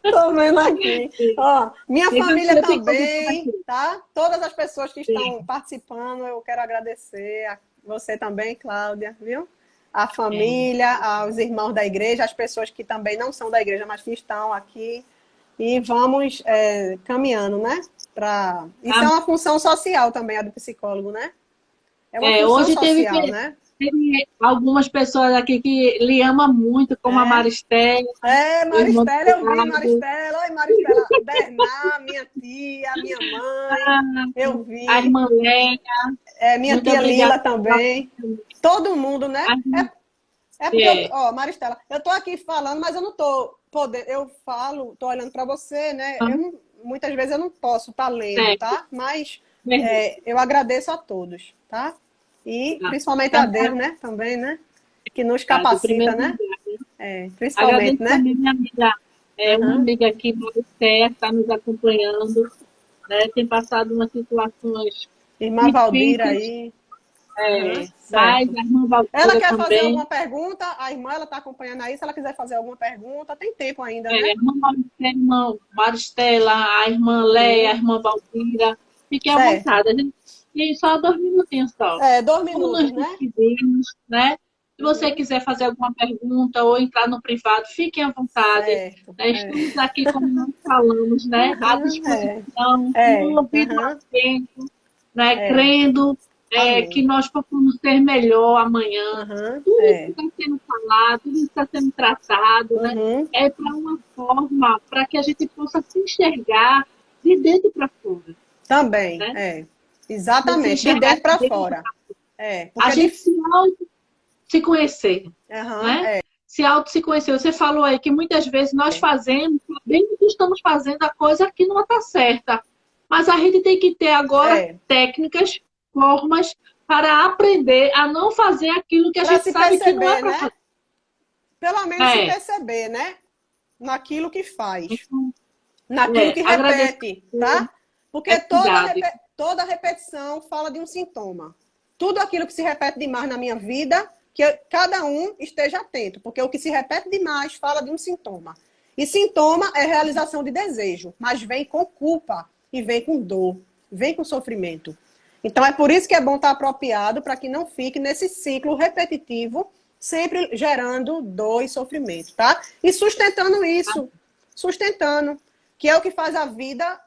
S2: Estou vendo aqui. Ó, minha
S1: Fica
S2: família
S1: aqui.
S2: também, tá? Todas as pessoas que estão participando, eu quero agradecer. A você também, Cláudia, viu? A
S1: É.
S2: família, aos irmãos da igreja, as pessoas que também não são da igreja, mas que estão aqui. E vamos caminhando, né? Isso é uma função social também, a do psicólogo, né? É uma função
S1: Hoje
S2: social, né?
S1: teve algumas pessoas aqui que lhe amam muito, como a
S2: É,
S1: Maristela, o irmão do
S2: Maristela, eu vi
S1: Thiago,
S2: Maristela. Oi, Maristela. Bernard, minha tia, minha mãe. Eu
S1: a
S2: vi.
S1: irmã Léa.
S2: Minha
S1: Muito
S2: tia
S1: obrigada.
S2: Lila também. Todo mundo, né? Porque,
S1: É,
S2: Maristela, eu tô aqui falando, mas eu não tô podendo. Eu falo, tô olhando para você, né? Muitas vezes eu não posso estar lendo,
S1: é,
S2: tá? Mas
S1: verdade.
S2: eu agradeço a todos, tá? E principalmente a Deus, né? Também, né? Que nos
S1: Em
S2: capacita,
S1: primeiro
S2: né?
S1: lugar.
S2: Principalmente,
S1: Agradeço
S2: né?
S1: também minha amiga, uma
S2: Uhum.
S1: amiga aqui, Maricé, que está nos acompanhando, né? Tem passado umas situações
S2: Irmã Valdira
S1: difíceis,
S2: aí. Aham,
S1: Mas
S2: certo.
S1: a irmã
S2: Ela
S1: Valquíria
S2: quer fazer
S1: também.
S2: alguma pergunta? A irmã, ela está acompanhando aí. Se ela quiser fazer alguma pergunta, tem tempo ainda,
S1: A
S2: né?
S1: irmã Maristela, a irmã Leia, a
S2: Uhum,
S1: irmã Valquíria. Fiquem à
S2: certo.
S1: vontade. A gente tem só 2 minutinhos só.
S2: É, 2 minutos,
S1: Vamos nos
S2: né?
S1: despedirmos, né? Se você
S2: Uhum,
S1: quiser fazer alguma pergunta ou entrar no privado, fiquem à vontade.
S2: certo.
S1: Né?
S2: É.
S1: Estamos aqui, como nós falamos, né? À
S2: Uhum, é.
S1: disposição, com o
S2: É.
S1: ouvido
S2: Uhum,
S1: atento, né?
S2: é.
S1: Crendo que
S2: Amém.
S1: nós possamos ser melhor amanhã.
S2: Uhum,
S1: Tudo isso que
S2: é.
S1: está sendo falado, tudo isso que está sendo tratado, né?
S2: Uhum,
S1: É para uma forma para que a gente possa se enxergar de dentro para fora,
S2: também,
S1: né?
S2: é.
S1: Se
S2: Exatamente, de
S1: enxergar
S2: dentro
S1: de
S2: para
S1: dentro
S2: fora. É,
S1: a
S2: porque é
S1: gente
S2: difícil.
S1: se conhecer,
S2: Uhum,
S1: né?
S2: é.
S1: Se se conhecer. Você falou aí que muitas vezes nós fazemos, sabendo que estamos fazendo a coisa que não está certa. Mas a gente tem que ter agora
S2: É.
S1: técnicas, formas para aprender a não fazer aquilo que a
S2: Para
S1: gente
S2: se
S1: sabe que não é
S2: perceber,
S1: para
S2: né?
S1: fazer.
S2: Pelo menos se
S1: É,
S2: perceber, né? Naquilo que faz,
S1: então,
S2: naquilo que
S1: agradecer
S2: repete, tá? Porque
S1: atividade.
S2: toda repetição fala de um sintoma. Tudo aquilo que se repete demais na minha vida, que cada um esteja atento, porque o que se repete demais fala de um sintoma. E sintoma é realização de desejo, mas vem com culpa e vem com dor, vem com sofrimento. Então é por isso que é bom estar apropriado para que não fique nesse ciclo repetitivo, sempre gerando dor e sofrimento, tá? E sustentando isso, sustentando, que é o que faz a vida,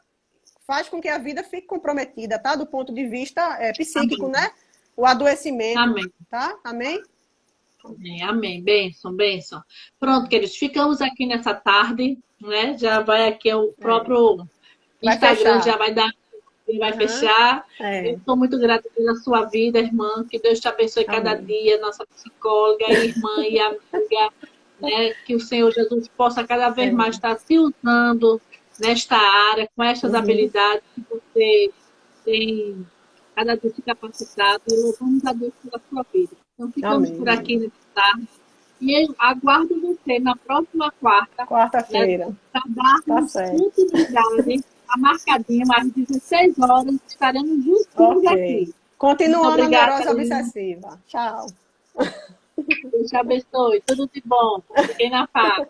S2: faz com que a vida fique comprometida, tá? Do ponto de vista psíquico,
S1: Amém.
S2: né? O adoecimento,
S1: Amém.
S2: tá? Amém?
S1: Amém. Amém. Bênção, bênção. Pronto, queridos, ficamos aqui nessa tarde, né? Já vai aqui o
S2: É.
S1: próprio
S2: Vai
S1: Instagram, já
S2: fechar.
S1: vai dar, vai
S2: Uhum.
S1: fechar. Eu
S2: É.
S1: estou muito grata pela sua vida, irmã. Que Deus te abençoe cada
S2: Amém.
S1: dia, nossa psicóloga, irmã e amiga, né? Que o Senhor Jesus possa cada vez mais
S2: É.
S1: estar se usando nesta área, com estas
S2: Uhum.
S1: habilidades que você tem cada dia se capacitado. E louvamos a Deus pela sua vida. Então, ficamos por
S2: Amém.
S1: aqui nessa tarde. E eu aguardo você na próxima quarta, né,
S2: Quarta-feira.
S1: para
S2: Tá
S1: darmos
S2: certo.
S1: continuidade. A marcadinha, às 16 horas, estaremos juntinhos
S2: Ok.
S1: aqui. Muito
S2: Continuando a
S1: obrigada,
S2: neurose
S1: Lina.
S2: obsessiva. Tchau.
S1: Deus te abençoe. Tudo de bom. Fiquem na paz.